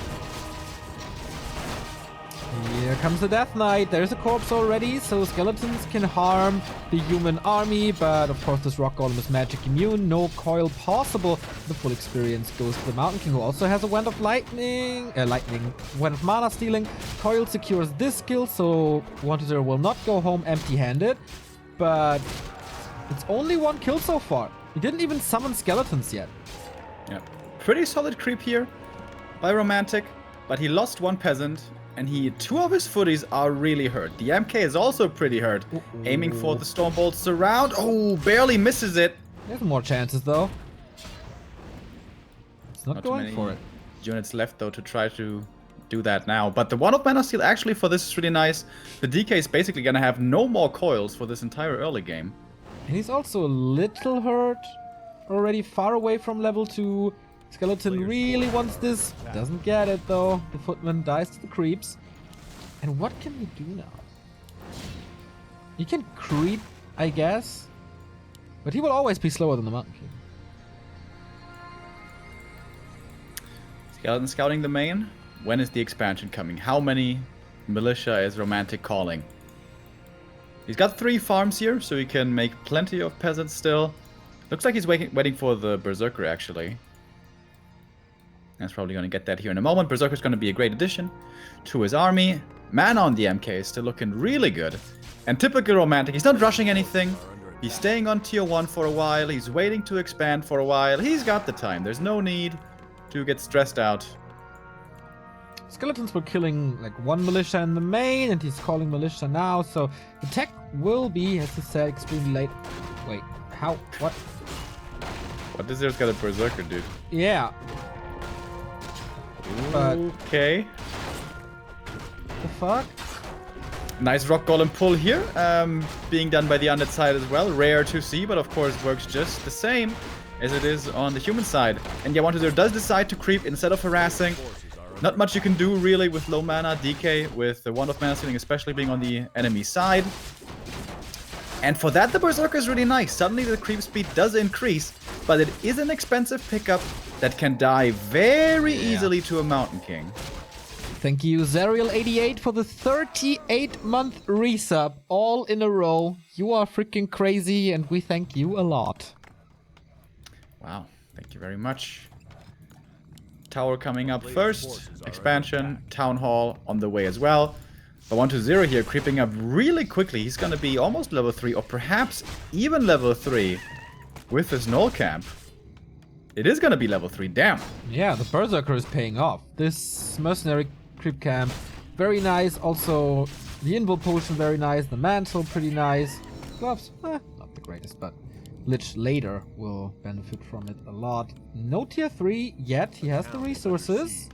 Here comes the Death Knight. There's a corpse already, so skeletons can harm the human army. But of course, this rock golem is magic immune. No coil possible. The full experience goes to the Mountain King, who also has a Wand of Wand of Mana Stealing. Coil secures this skill, so 1-0 will not go home empty-handed. But it's only 1 kill so far. He didn't even summon skeletons yet. Yeah, pretty solid creep here by Romantic, but he lost 1 peasant, and 2 of his footies are really hurt. The MK is also pretty hurt. Ooh. Aiming for the storm bolts around. Oh, barely misses it. There's more chances though. It's not going for it. Units left though to try to do that now. But the Wand of Mana Steel actually for this is really nice. The DK is basically gonna have no more coils for this entire early game. And he's also a little hurt. Already far away from level 2. Skeleton really wants this. Doesn't get it though. The footman dies to the creeps. And what can we do now? He can creep, I guess. But he will always be slower than the Mountain King. Skeleton scouting the main. When is the expansion coming? How many militia is Romantic calling? He's got 3 farms here, so he can make plenty of peasants still. Looks like he's waiting for the Berserker, actually. That's probably going to get that here in a moment. Berserker's going to be a great addition to his army. Mana on the MK is still looking really good. And typical Romantic, he's not rushing anything. He's staying on tier 1 for a while. He's waiting to expand for a while. He's got the time. There's no need to get stressed out. Skeletons were killing like 1 militia in the main, and he's calling militia now. So the tech will be, as he said, extremely late. Wait, how? What? What does there's got a Berserker, dude? Yeah. But okay. the fuck? Nice rock golem pull here, being done by the undead side as well. Rare to see, but of course works just the same as it is on the human side. And yeah, 1-0 does decide to creep instead of harassing. Not much you can do really with low mana. DK with the Wand of Mana Stealing, especially being on the enemy side. And for that, the Berserker is really nice. Suddenly the creep speed does increase, but it is an expensive pickup that can die very easily to a Mountain King. Thank you, Zerial88, for the 38-month resub, all in a row. You are freaking crazy, and we thank you a lot. Wow, thank you very much. Tower coming up first. Expansion, Town Hall on the way as well. But 120 here creeping up really quickly. He's gonna be almost level 3 or perhaps even level 3 with his null camp. It is gonna be level 3, damn. Yeah, the Berserker is paying off. This mercenary creep camp, very nice. Also, the invul potion, very nice. The mantle, pretty nice. Gloves, not the greatest, but Lich later will benefit from it a lot. No tier 3 yet. He has the resources.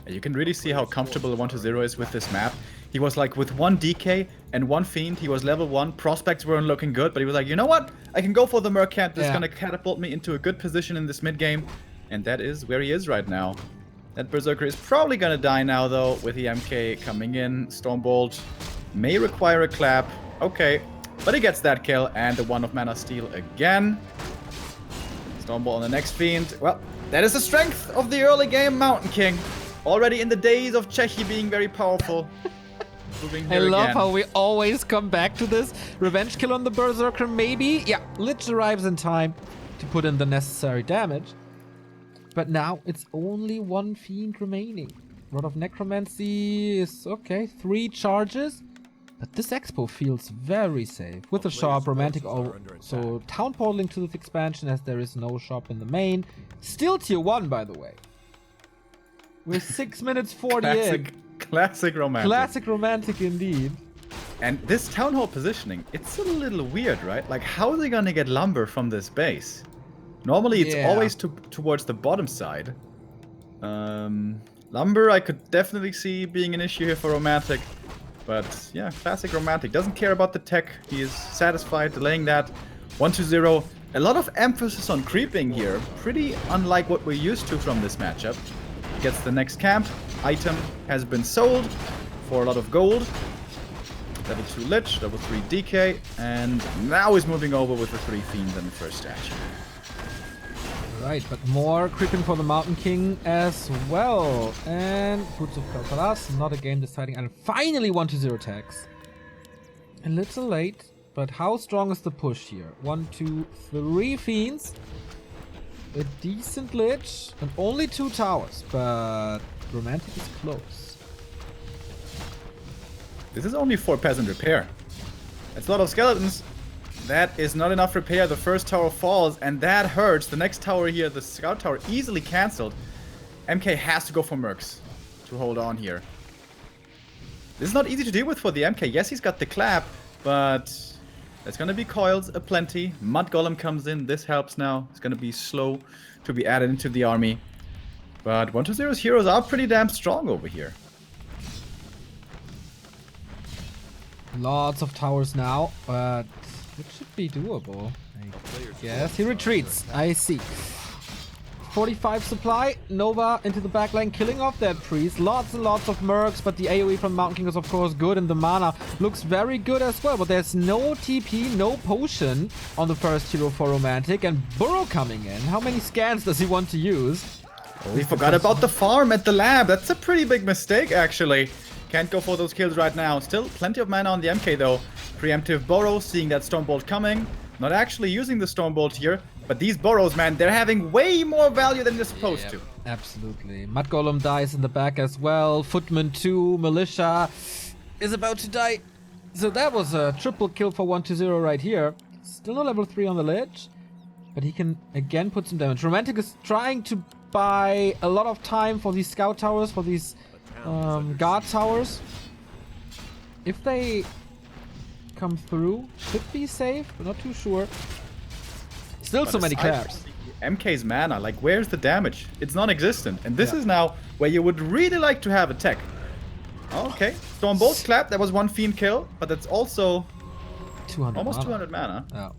You can really see how comfortable 120 is with this map. He was like with 1 DK and 1 Fiend, he was level 1. Prospects weren't looking good, but he was like, you know what? I can go for the Merc camp. This is gonna catapult me into a good position in this mid game. And that is where he is right now. That Berserker is probably gonna die now though, with the MK coming in. Stormbolt may require a clap. Okay, but he gets that kill and the 1 of Mana Steel again. Stormbolt on the next Fiend. Well, that is the strength of the early game Mountain King. Already in the days of Chechi being very powerful. I love how we always come back to this. Revenge kill on the Berserker, maybe? Yeah, Lich arrives in time to put in the necessary damage. But now it's only 1 Fiend remaining. Rod of Necromancy is okay. 3 charges. But this expo feels very safe. With a shop, Romantic so town portaling to this expansion as there is no shop in the main. Still tier 1, by the way. We're 6 minutes 40 in. Classic romantic. Classic romantic indeed. And this town hall positioning, it's a little weird, right? Like, how are they gonna get lumber from this base? Normally, it's always towards the bottom side. Lumber, I could definitely see being an issue here for romantic. But yeah, classic romantic. Doesn't care about the tech. He is satisfied delaying that. 120. A lot of emphasis on creeping here. Pretty unlike what we're used to from this matchup. Gets the next camp. Item has been sold for a lot of gold. Level 2 Lich, level 3 DK, and now he's moving over with the 3 Fiends and the first statue. Right, but more creeping for the Mountain King as well. And Boots of Kalkalas, not a game deciding, and finally 120 tags. A little late, but how strong is the push here? 1, 2, 3 Fiends. A decent Lich, and only 2 towers, but Romantic is close. This is only 4 peasant repair. That's a lot of skeletons. That is not enough repair. The first tower falls, and that hurts. The next tower here, the scout tower, easily cancelled. MK has to go for mercs to hold on here. This is not easy to deal with for the MK. Yes, he's got the clap, but there's gonna be coils aplenty. Mud Golem comes in. This helps now. It's gonna be slow to be added into the army. But 120's heroes are pretty damn strong over here. Lots of towers now, but it should be doable. Yes, he retreats. I see. 45 supply. Nova into the backline, killing off that priest. Lots and lots of mercs, but the AoE from Mountain King is of course good, and the mana looks very good as well. But there's no TP, no potion on the first hero for Romantic, and Burrow coming in. How many scans does he want to use? We forgot about the farm at the lab. That's a pretty big mistake, actually. Can't go for those kills right now. Still plenty of mana on the MK, though. Preemptive Burrow, seeing that Stormbolt coming. Not actually using the Stormbolt here. But these Burrows, man, they're having way more value than they're supposed to. Absolutely. Mud Golem dies in the back as well. Footman 2, Militia is about to die. So that was a triple kill for 120 right here. Still no level 3 on the Lich. But he can again put some damage. Romantic is trying to buy a lot of time for these scout towers, for these guard towers. If they come through, should be safe, but not too sure. Still so many claps. MK's mana, like, where's the damage? It's non-existent. And this is now where you would really like to have a tech. Okay, Stormbolt's clap, that was 1 Fiend kill, but that's also 200 almost mana. 200 mana. Oh.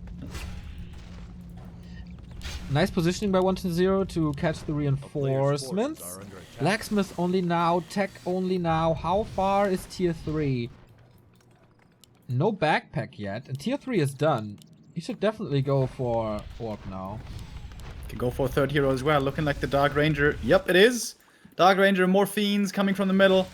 Nice positioning by 120 to catch the reinforcements. Blacksmith only now, tech only now. How far is tier 3? No backpack yet, and tier 3 is done. You should definitely go for Orb now. Can go for a third hero as well. Looking like the Dark Ranger. Yep, it is. Dark Ranger, more fiends coming from the middle.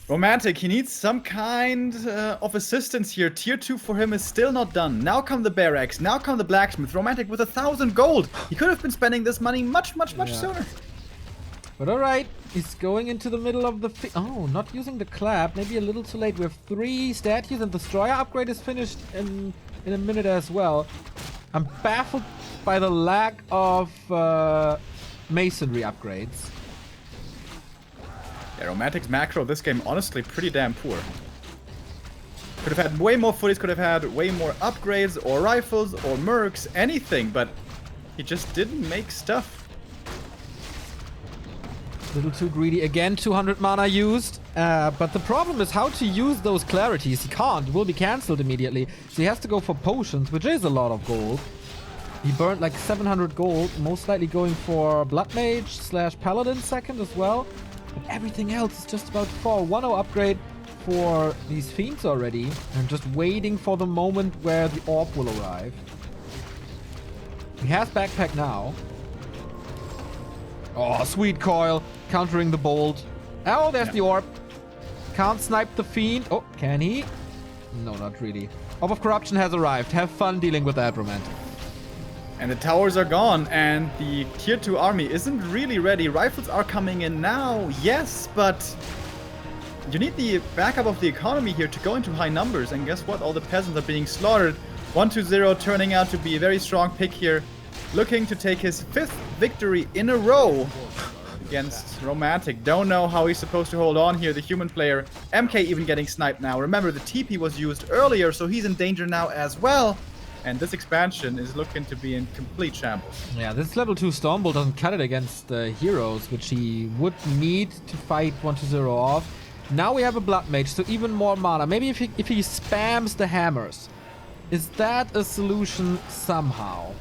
Romantic, he needs some kind of assistance here. Tier 2 for him is still not done. Now come the barracks, now come the blacksmith. Romantic with 1,000 gold. He could have been spending this money much sooner. But alright, he's going into the middle of the oh, not using the clap. Maybe a little too late. We have 3 statues and the destroyer upgrade is finished in a minute as well. I'm baffled by the lack of masonry upgrades. Yeah, Romantic's macro this game honestly pretty damn poor. Could have had way more footies, could have had way more upgrades or rifles or mercs, anything, but he just didn't make stuff. A little too greedy. Again, 200 mana used. But the problem is how to use those clarities. He can't. It will be cancelled immediately. So he has to go for potions, which is a lot of gold. He burned like 700 gold. Most likely going for Blood Mage / Paladin second as well. But everything else is just about 1-0 upgrade for these fiends already. And just waiting for the moment where the orb will arrive. He has backpack now. Oh, sweet coil. Countering the bolt. Oh, there's the orb. Can't snipe the fiend. Oh, can he? No, not really. Orb of Corruption has arrived. Have fun dealing with that, Romantic. And the towers are gone, and the tier 2 army isn't really ready. Rifles are coming in now, yes, but you need the backup of the economy here to go into high numbers. And guess what? All the peasants are being slaughtered. 1-2-0 turning out to be a very strong pick here. Looking to take his 5th victory in a row against Romantic. Don't know how he's supposed to hold on here, the human player. MK even getting sniped now. Remember, the TP was used earlier, so he's in danger now as well. And this expansion is looking to be in complete shambles. Yeah, this level 2 Stormbolt doesn't cut it against heroes, which he would need to fight 1-2-0 off. Now we have a Blood Mage, so even more mana. Maybe if he spams the hammers. Is that a solution somehow?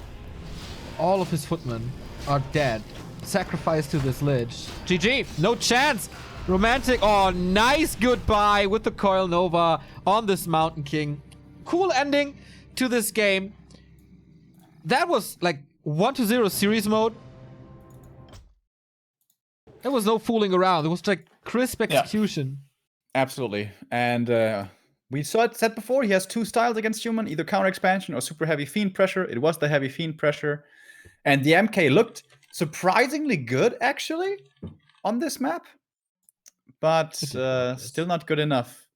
All of his footmen are dead. Sacrificed to this lich. GG, no chance. Romantic, oh, nice goodbye with the Coil Nova on this Mountain King. Cool ending to this game. That was like 1-0 series mode. There was no fooling around. It was like crisp execution. Yeah, absolutely. And we saw it said before, he has 2 styles against human, either counter expansion or super heavy fiend pressure. It was the heavy fiend pressure. And the MK looked surprisingly good, actually, on this map. But still not good enough.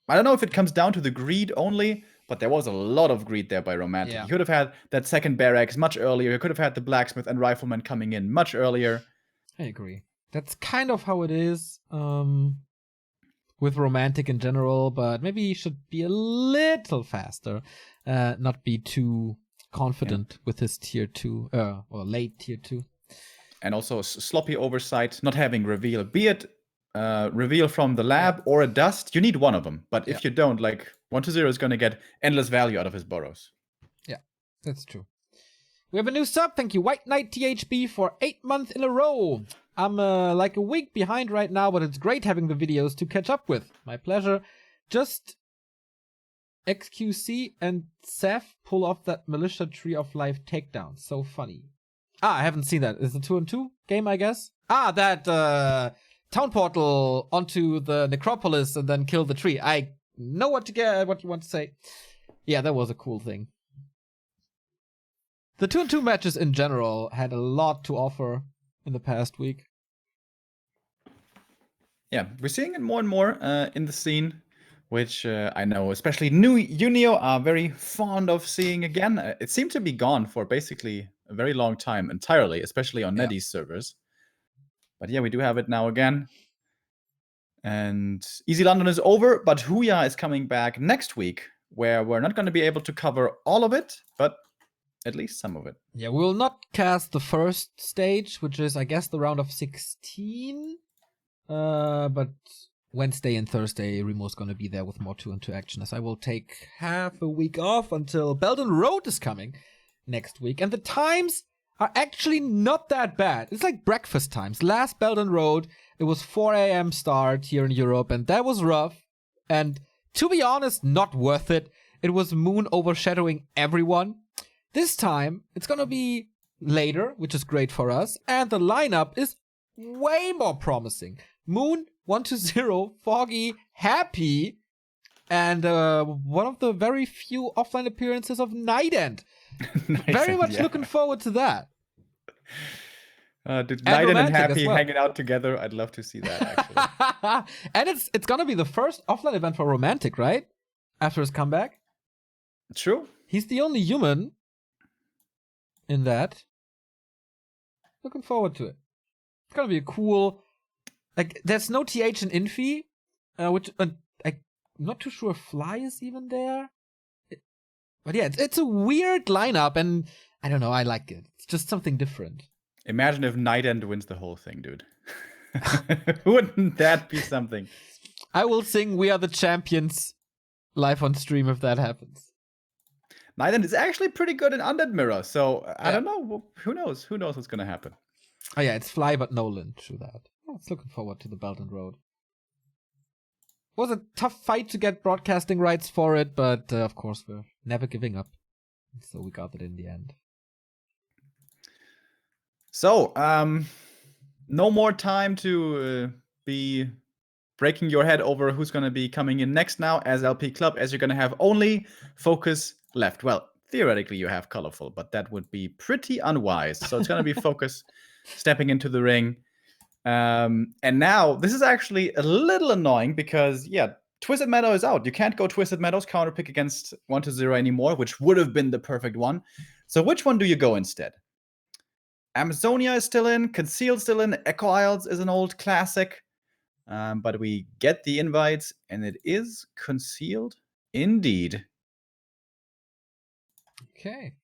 I don't know if it comes down to the greed only, but there was a lot of greed there by Romantic. Yeah. He could have had that second barracks much earlier. He could have had the blacksmith and rifleman coming in much earlier. I agree. That's kind of how it is with Romantic in general, but maybe he should be a little faster. Not be too confident with his tier 2, or late tier 2. And also sloppy oversight, not having reveal. Be it reveal from the lab or a dust, you need one of them. But if you don't, like 1-2-0 is going to get endless value out of his burrows. Yeah, that's true. We have a new sub. Thank you, White Knight THB, for 8 months in a row. I'm like a week behind right now, but it's great having the videos to catch up with. My pleasure. Just XQC and Seth pull off that Militia Tree of Life takedown. So funny. I haven't seen that. It's a 2-on-2 game, I guess. That town portal onto the necropolis and then kill the tree. I know what you want to say. Yeah, that was a cool thing. The 2-on-2 matches in general had a lot to offer in the past week. Yeah, we're seeing it more and more in the scene, which I know especially new Unio are very fond of seeing again. It seemed to be gone for basically a very long time entirely, especially on Neddy's servers. But yeah, we do have it now again. And Easy London is over, but Huya is coming back next week, where we're not going to be able to cover all of it, but at least some of it. Yeah, we will not cast the first stage, which is, I guess, the round of 16. But Wednesday and Thursday, Remo's going to be there with more 2-on-2 action, as I will take half a week off until Belden Road is coming next week. And the times are actually not that bad. It's like breakfast times. Last Belden Road, it was 4 a.m. start here in Europe, and that was rough. And to be honest, not worth it. It was moon overshadowing everyone. This time, it's gonna be later, which is great for us. And the lineup is way more promising. Moon, 1-0, Foggy, Happy, and one of the very few offline appearances of Night End. Very much looking forward to that. Night End and Happy hanging out together. I'd love to see that, actually. And it's gonna be the first offline event for Romantic, right? After his comeback. True. He's the only human in that. Looking forward to it. It's gonna be a cool. Like, there's no TH in Infi, which I'm not too sure if Fly is even there. But yeah, it's a weird lineup, and I don't know, I like it. It's just something different. Imagine if Night End wins the whole thing, dude. Wouldn't that be something? I will sing We Are the Champions live on stream if that happens. Night End is actually pretty good in Undead Mirror, so I don't know. Who knows? Who knows what's going to happen? Oh yeah, it's Fly but Nolan, true that. Oh, it's looking forward to the Belt and Road. It was a tough fight to get broadcasting rights for it, but of course we're never giving up. So we got it in the end. So, no more time to be breaking your head over who's going to be coming in next now as LP Club, as you're going to have only Focus left. Well, theoretically you have Colorful, but that would be pretty unwise. So it's going to be Focus stepping into the ring. And now, this is actually a little annoying because, yeah, Twisted Meadow is out. You can't go Twisted Meadows counterpick against 1-0 anymore, which would have been the perfect one. So which one do you go instead? Amazonia is still in, Concealed still in, Echo Isles is an old classic. But we get the invites, and it is Concealed indeed. Okay.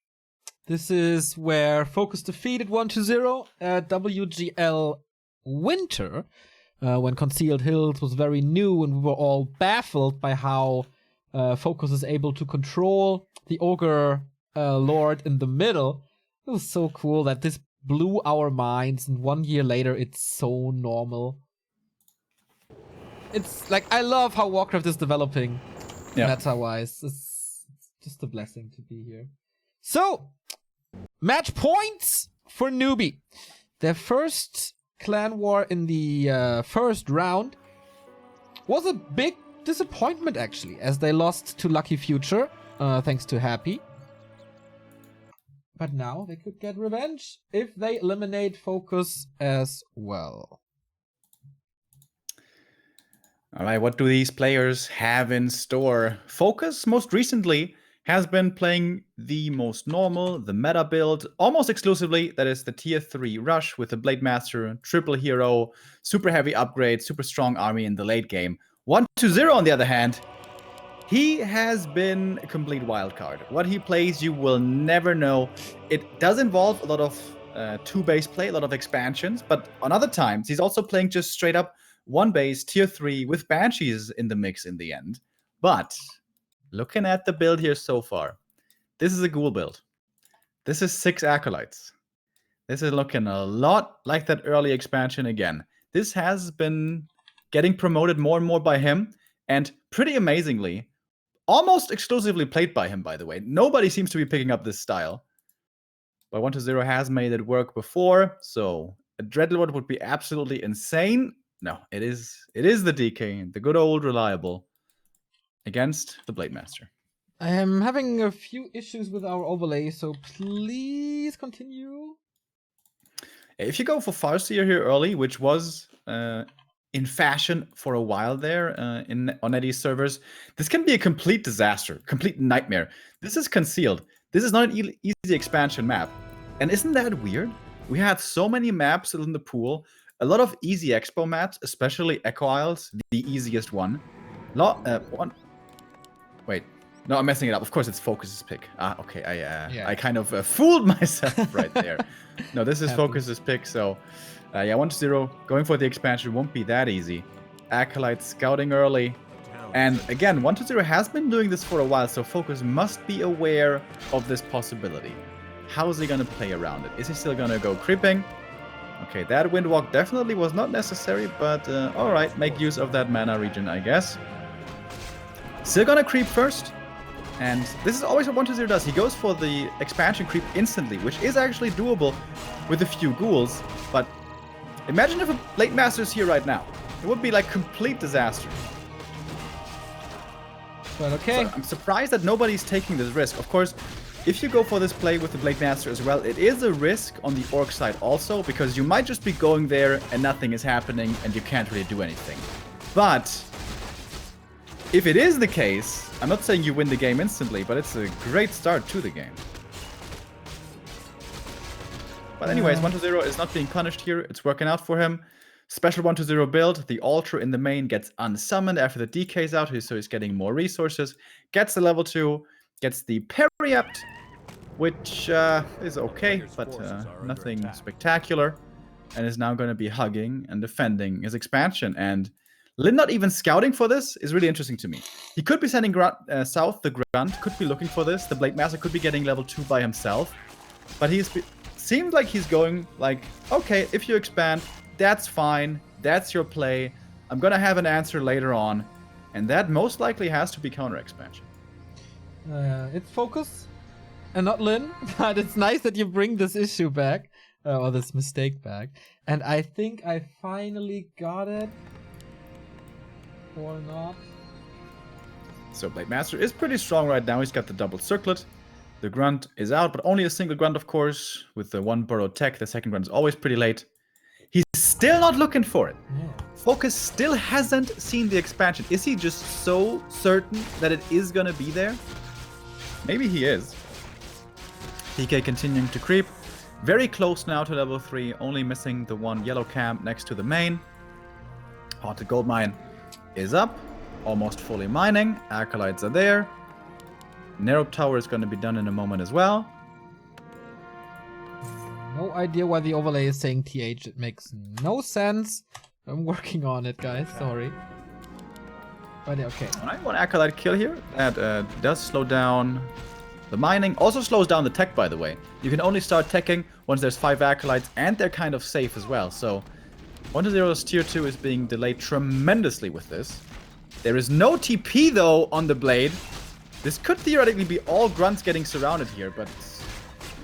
This is where Focus defeated 1-0 at WGL Winter, when Concealed Hills was very new, and we were all baffled by how Focus is able to control the Ogre Lord in the middle. It was so cool that this blew our minds, and 1 year later, it's so normal. It's like, I love how Warcraft is developing meta-wise. It's just a blessing to be here. So, match points for Newbie. Their first clan war in the first round was a big disappointment, actually, as they lost to Lucky Future, thanks to Happy. But now they could get revenge if they eliminate Focus as well. All right, what do these players have in store? Focus, most recently, has been playing the most normal, the meta build, almost exclusively. That is the tier 3 rush with the Blade Master, triple hero, super heavy upgrade, super strong army in the late game. 1-0, on the other hand, he has been a complete wildcard. What he plays, you will never know. It does involve a lot of 2-base play, a lot of expansions, but on other times, he's also playing just straight up 1-base, tier 3, with Banshees in the mix in the end. But looking at the build here so far, this is a ghoul build. This is 6 Acolytes. This is looking a lot like that early expansion again. This has been getting promoted more and more by him, and pretty amazingly, almost exclusively played by him, by the way. Nobody seems to be picking up this style. But 1-0 has made it work before, so a Dreadlord would be absolutely insane. No, it is the DK, the good old reliable, against the Blade Master. I am having a few issues with our overlay, so please continue. If you go for Farseer here early, which was in fashion for a while there on Eddie's servers, this can be a complete disaster, complete nightmare. This is Concealed. This is not an easy expansion map. And isn't that weird? We had so many maps in the pool, a lot of easy expo maps, especially Echo Isles, the easiest one. Wait, no, I'm messing it up. Of course, it's Focus's pick. Okay, I kind of fooled myself right there. No, this is Focus's pick, so yeah, 1-0, going for the expansion won't be that easy. Acolyte scouting early. And again, 1-0 has been doing this for a while, so Focus must be aware of this possibility. How is he going to play around it? Is he still going to go creeping? Okay, that Windwalk definitely was not necessary, but alright, make use of that mana regen, I guess. Still gonna creep first. And this is always what 120 does. He goes for the expansion creep instantly, which is actually doable with a few ghouls. But imagine if a Blade Master is here right now. It would be like complete disaster. But okay. So I'm surprised that nobody's taking this risk. Of course, if you go for this play with the Blade Master as well, it is a risk on the Orc side also, because you might just be going there and nothing is happening and you can't really do anything. But if it is the case, I'm not saying you win the game instantly, but it's a great start to the game. But anyways, 120 is not being punished here. It's working out for him. Special 120 build. The altar in the main gets unsummoned after the DK's out, so he's getting more resources. Gets the level 2. Gets the Periapt, which is okay, but nothing spectacular. And is now going to be hugging and defending his expansion. And Lin not even scouting for this is really interesting to me. He could be sending south. The Grunt could be looking for this. The Blade Master could be getting level 2 by himself. But seems like he's going like, okay, if you expand, that's fine. That's your play. I'm going to have an answer later on. And that most likely has to be counter expansion. It's Focus and not Lin, but it's nice that you bring this issue back, or this mistake back. And I think I finally got it. Or not. So Blade Master is pretty strong right now. He's got the double circlet. The Grunt is out, but only a single Grunt, of course, with the one burrow tech. The second Grunt is always pretty late. He's still not looking for it. Yeah. Focus still hasn't seen the expansion. Is he just so certain that it is going to be there? Maybe he is. DK continuing to creep. Very close now to level 3. Only missing the one yellow camp next to the main. Haunted Gold Mine is up. Almost fully mining. Acolytes are there. Narrow Tower is going to be done in a moment as well. No idea why the overlay is saying TH. It makes no sense. I'm working on it, guys. Sorry. But yeah, okay. Alright, one Acolyte kill here. That does slow down the mining. Also slows down the tech, by the way. You can only start teching once there's 5 Acolytes, and they're kind of safe as well. So 120's tier 2 is being delayed tremendously with this. There is no TP, though, on the Blade. This could theoretically be all Grunts getting surrounded here, but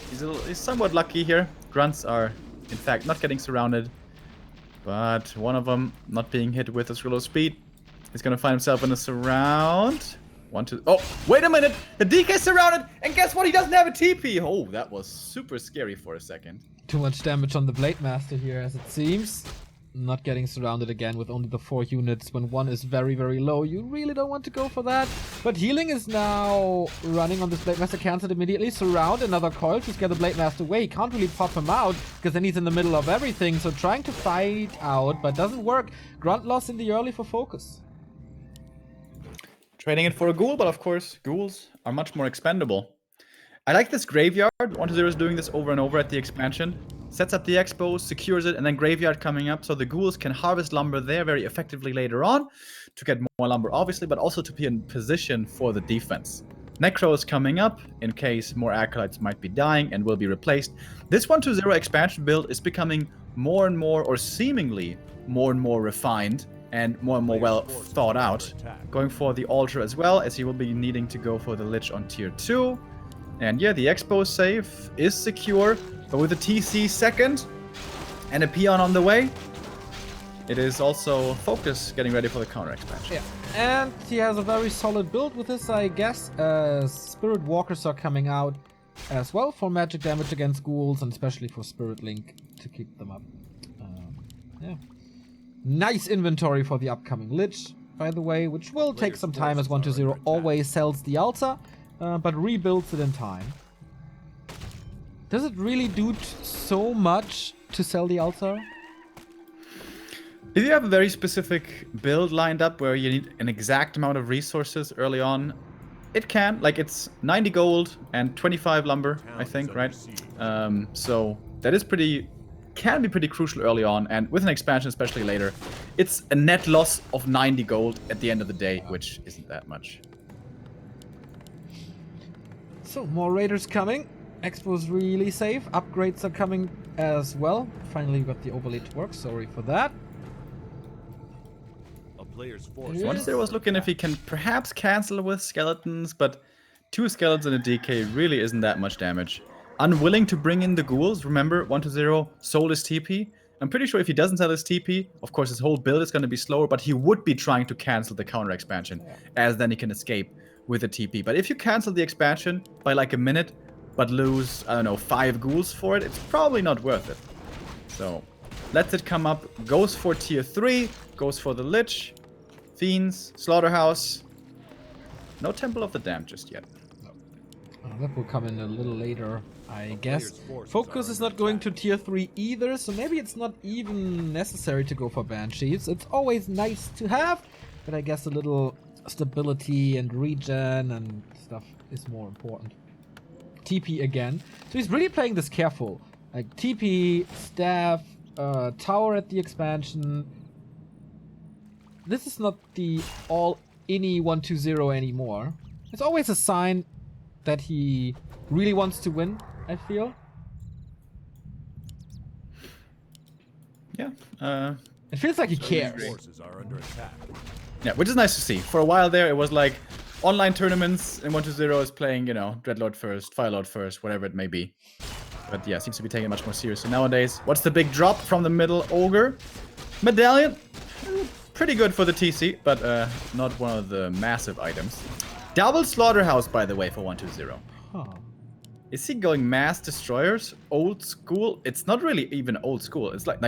he's somewhat lucky here. Grunts are, in fact, not getting surrounded. But one of them not being hit with a Skrill speed. He's going to find himself in a surround. 1, 2... Oh, wait a minute! The DK surrounded, and guess what? He doesn't have a TP! Oh, that was super scary for a second. Too much damage on the Blade Master here, as it seems. Not getting surrounded again with only the 4 units when one is very, very low. You really don't want to go for that. But healing is now running on this Blade Master. Cancelled immediately. Surround another coil to scare the Blade Master away. Can't really pop him out because then he's in the middle of everything. So trying to fight out, but doesn't work. Grunt loss in the early for Focus. Trading it for a ghoul, but of course, ghouls are much more expendable. I like this graveyard. 120 is doing this over and over at the expansion. Sets up the expo, secures it, and then graveyard coming up, so the ghouls can harvest lumber there very effectively later on to get more lumber, obviously, but also to be in position for the defense. Necro is coming up in case more Acolytes might be dying and will be replaced. This 120 expansion build is becoming more and more, or seemingly more and more refined and more well thought out. Going for the altar as well, as he will be needing to go for the Lich on tier 2. And yeah, the expo save is secure. But with a TC second and a Peon on the way, it is also Focus getting ready for the counter expansion. Yeah, and he has a very solid build with this, I guess. Spirit Walkers are coming out as well for magic damage against ghouls, and especially for Spirit Link to keep them up. Yeah. Nice inventory for the upcoming Lich, by the way, which will take some time as 120 always sells the altar, but rebuilds it in time. Does it really do so much to sell the altar? If you have a very specific build lined up where you need an exact amount of resources early on, it can. Like, it's 90 gold and 25 lumber, I think, right? So that is can be pretty crucial early on, and with an expansion, especially later, it's a net loss of 90 gold at the end of the day, which isn't that much. So, more raiders coming. Expo is really safe. Upgrades are coming as well. Finally got the overlay to work. Sorry for that. A player's force. Once there was looking if he can perhaps cancel with skeletons, but 2 skeletons and a DK really isn't that much damage. Unwilling to bring in the ghouls. Remember, 1-0 sold his TP. I'm pretty sure if he doesn't sell his TP, of course his whole build is going to be slower, but he would be trying to cancel the counter expansion, as then he can escape with a TP. But if you cancel the expansion by like a minute, but lose, I don't know, 5 ghouls for it, it's probably not worth it. So, lets it come up, goes for tier 3, goes for the Lich, Fiends, Slaughterhouse. No Temple of the Damned just yet. That will come in a little later, I guess. Focus is not going to tier 3 either, so maybe it's not even necessary to go for Banshees. It's always nice to have, but I guess a little stability and regen and stuff is more important. TP again. So he's really playing this careful. Like TP, staff, tower at the expansion. This is not the all-any 1-2-0 anymore. It's always a sign that he really wants to win, I feel. Yeah. It feels like he cares. Forces are under attack. Yeah, which is nice to see. For a while there, it was like online tournaments and 1-2-0 is playing, you know, Dreadlord first, Firelord first, whatever it may be. But yeah, seems to be taking it much more seriously nowadays. What's the big drop from the middle Ogre? Medallion. Pretty good for the TC, but not one of the massive items. Double Slaughterhouse, by the way, for 1-2-0. Huh. Is he going Mass Destroyers? Old school? It's not really even old school. It's like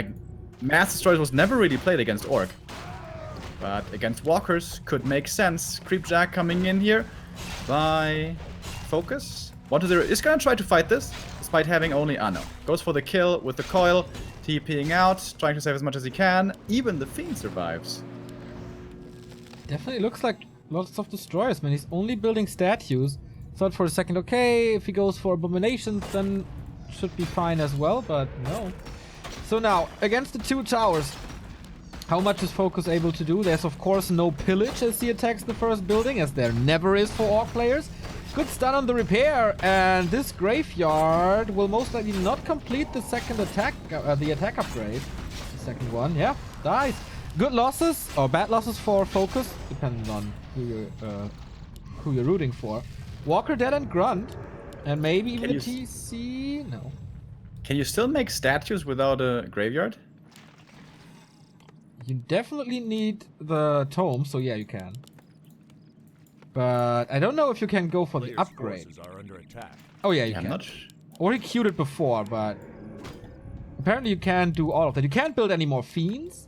Mass Destroyers was never really played against Orc. But against Walkers could make sense. Creepjack coming in here by Focus. 1-2-0 is gonna try to fight this, despite having only no. Goes for the kill with the coil, TPing out, trying to save as much as he can. Even the Fiend survives. Definitely looks like lots of destroyers, man. He's only building statues. Thought for a second, okay, if he goes for abominations, then should be fine as well, but no. So now, against the 2 towers, how much is Focus able to do? There's of course no pillage as he attacks the first building, as there never is for Orc players. Good stun on the repair, and this graveyard will most likely not complete the second attack, the attack upgrade. The second one, yeah, dies. Good losses, or bad losses for Focus, depending on who you're rooting for. Walker dead and Grunt, and maybe even a TC. No. Can you still make statues without a graveyard? You definitely need the tome, so yeah, you can. But I don't know if you can go for the upgrade. Forces are under attack. Oh yeah, you can. Or he queued it before, but apparently you can't do all of that. You can't build any more Fiends.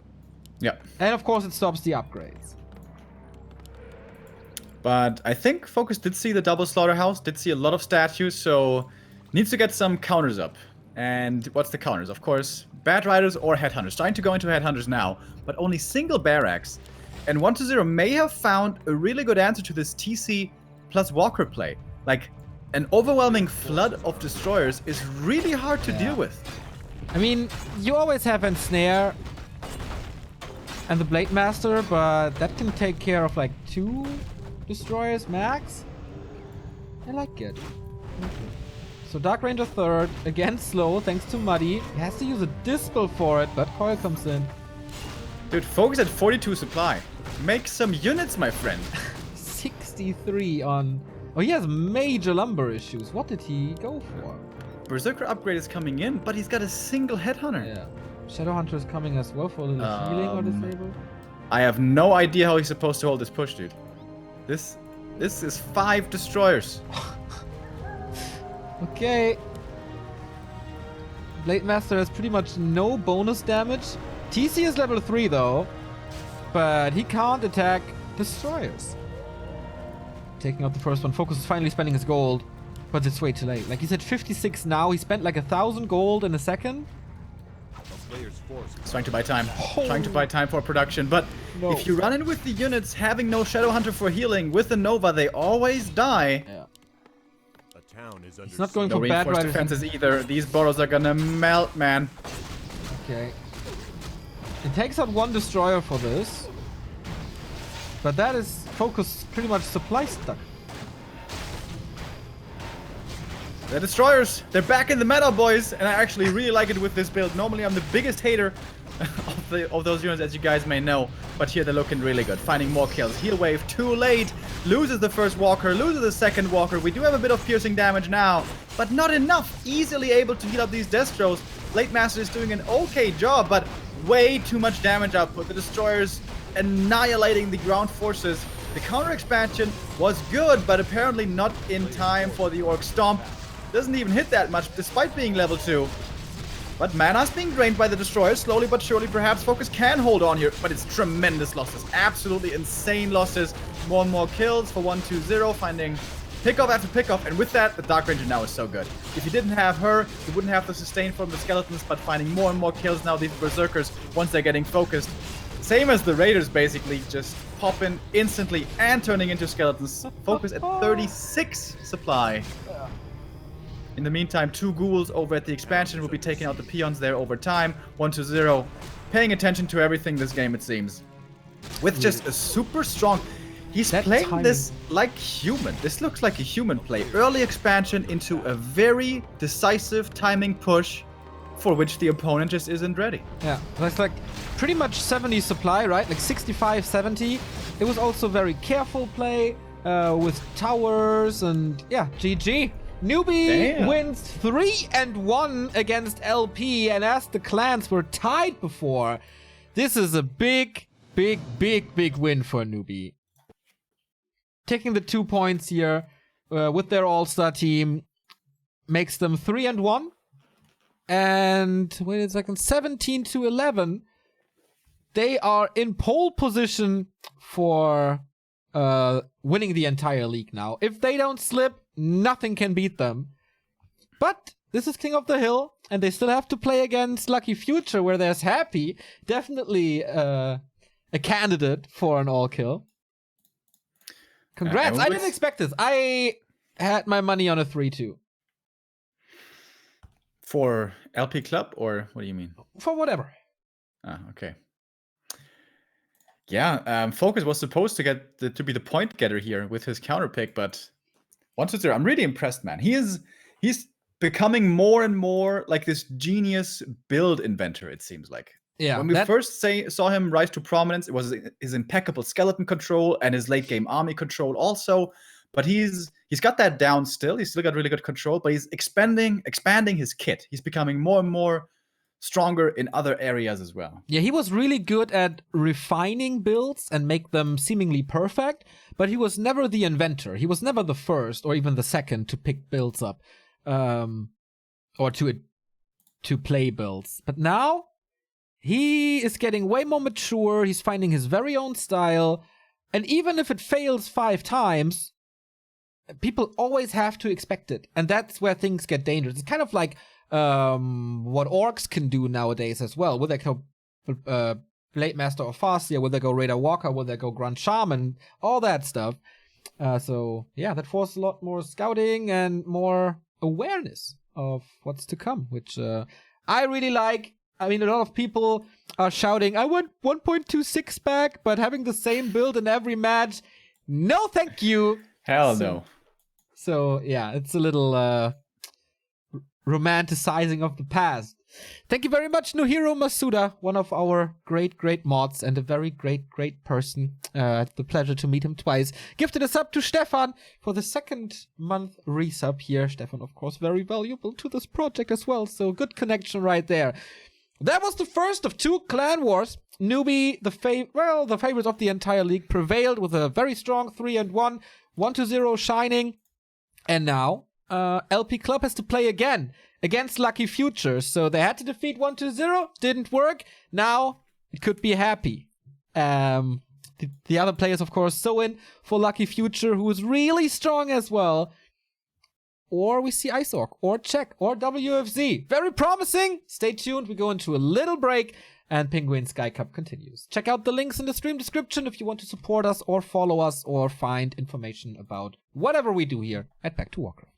Yeah. And of course it stops the upgrades. But I think Focus did see the double Slaughterhouse, did see a lot of statues, so needs to get some counters up. And what's the counters? Of course, Bad Riders or Headhunters. Trying to go into Headhunters now, but only single barracks. And 1-2-0 may have found a really good answer to this TC plus Walker play. Like, an overwhelming flood of destroyers is really hard to deal with. I mean, you always have Ensnare and the Blade Master, but that can take care of like 2 destroyers max. I like it. So Dark Ranger third, again slow thanks to Muddy. He has to use a Dispel for it, but Coil comes in. Dude, Focus at 42 supply. Make some units, my friend. 63 on... Oh, he has major lumber issues. What did he go for? Berserker upgrade is coming in, but he's got a single Headhunter. Yeah. Shadowhunter is coming as well for a little healing or disable. I have no idea how he's supposed to hold this push, dude. This is 5 destroyers. Okay. Blade Master has pretty much no bonus damage. TC is level 3 though, but he can't attack destroyers. Taking out the first one. Focus is finally spending his gold, but it's way too late. Like, he's at 56 now. He spent like 1,000 gold in a second. Trying to buy time. Trying to buy time for production, but if you run in with the units having no Shadowhunter for healing, with the Nova they always die. Yeah. A town is under He's not going No for bad reinforced riders. defenses either. These burrows are gonna melt, man. Okay. It takes out 1 destroyer for this. But that is Focus pretty much supply stuck. The destroyers, they're back in the meta, boys, and I actually really like it with this build. Normally I'm the biggest hater of those units, as you guys may know, but here they're looking really good, finding more kills. Heal wave too late, loses the first walker, loses the second walker. We do have a bit of piercing damage now, but not enough. Easily able to heal up these Destros. Blade Master is doing an okay job, but way too much damage output. The destroyers annihilating the ground forces. The counter expansion was good, but apparently not in time for the Orc Stomp. Doesn't even hit that much, despite being level 2. But mana's being drained by the destroyers, slowly but surely. Perhaps Focus can hold on here, but it's tremendous losses. Absolutely insane losses. More and more kills for 1-2-0, finding pickoff after pickoff. And with that, the Dark Ranger now is so good. If you didn't have her, you wouldn't have the sustain from the skeletons, but finding more and more kills now, these berserkers, once they're getting focused. Same as the Raiders, basically, just popping instantly and turning into skeletons. Focus at 36 supply. In the meantime, 2 ghouls over at the expansion will be taking out the peons there over time. 1-0. Paying attention to everything this game, it seems. With just a super strong... He's playing this like human. This looks like a human play. Early expansion into a very decisive timing push for which the opponent just isn't ready. Yeah, that's like pretty much 70 supply, right? Like 65, 70. It was also very careful play with towers and yeah, GG. Newbie wins 3-1 against LP, and as the clans were tied before, this is a big win for Newbie. Taking the 2 points here with their all-star team makes them 3-1. And wait a second, 17-11. They are in pole position for winning the entire league now. If they don't slip, nothing can beat them. But this is King of the Hill, and they still have to play against Lucky Future, where there's Happy. Definitely a candidate for an all-kill. Congrats, I didn't expect this. I had my money on a 3-2. For LP Club, or what do you mean? For whatever. Ah, okay. Yeah, Focus was supposed to get to be the point getter here with his counter pick, but 1-0. I'm really impressed, man. He's becoming more and more like this genius build inventor, it seems like. Yeah. When we first saw him rise to prominence, it was his impeccable skeleton control and his late game army control also. But he's got that down still. He's still got really good control, but he's expanding his kit. He's becoming more and more stronger in other areas as well. Yeah, he was really good at refining builds and make them seemingly perfect, but he was never the inventor. He was never the first or even the second to pick builds up, or to play builds. But now he is getting way more mature. He's finding his very own style, and even if it fails 5 times, people always have to expect it, and that's where things get dangerous. It's kind of like what orcs can do nowadays as well. Will they go Blade Master or Farseer? Will they go Raider Walker? Will they go Grand Shaman? All that stuff. So yeah, that forces a lot more scouting and more awareness of what's to come, which I really like. I mean, a lot of people are shouting, I want 1.26 back, but having the same build in every match, no thank you. Hell no. So yeah, it's a little romanticizing of the past. Thank you very much, Nohiro Masuda, one of our great mods and a very great person. I had the pleasure to meet him twice. Gifted a sub to Stefan for the 2nd month resub here. Stefan, of course, very valuable to this project as well. So good connection right there. That was the first of 2 clan wars. Newbie, the favorites of the entire league, prevailed with a very strong 3-1, 1-0 shining. And now LP Club has to play again against Lucky Future. So they had to defeat 1-0, didn't work. Now it could be Happy. The other players, of course, so in for Lucky Future, who is really strong as well. Or we see Ice Orc, or Czech, or WFZ. Very promising. Stay tuned. We go into a little break, and Penguin Sky Cup continues. Check out the links in the stream description if you want to support us, or follow us, or find information about whatever we do here at Back to Warcraft.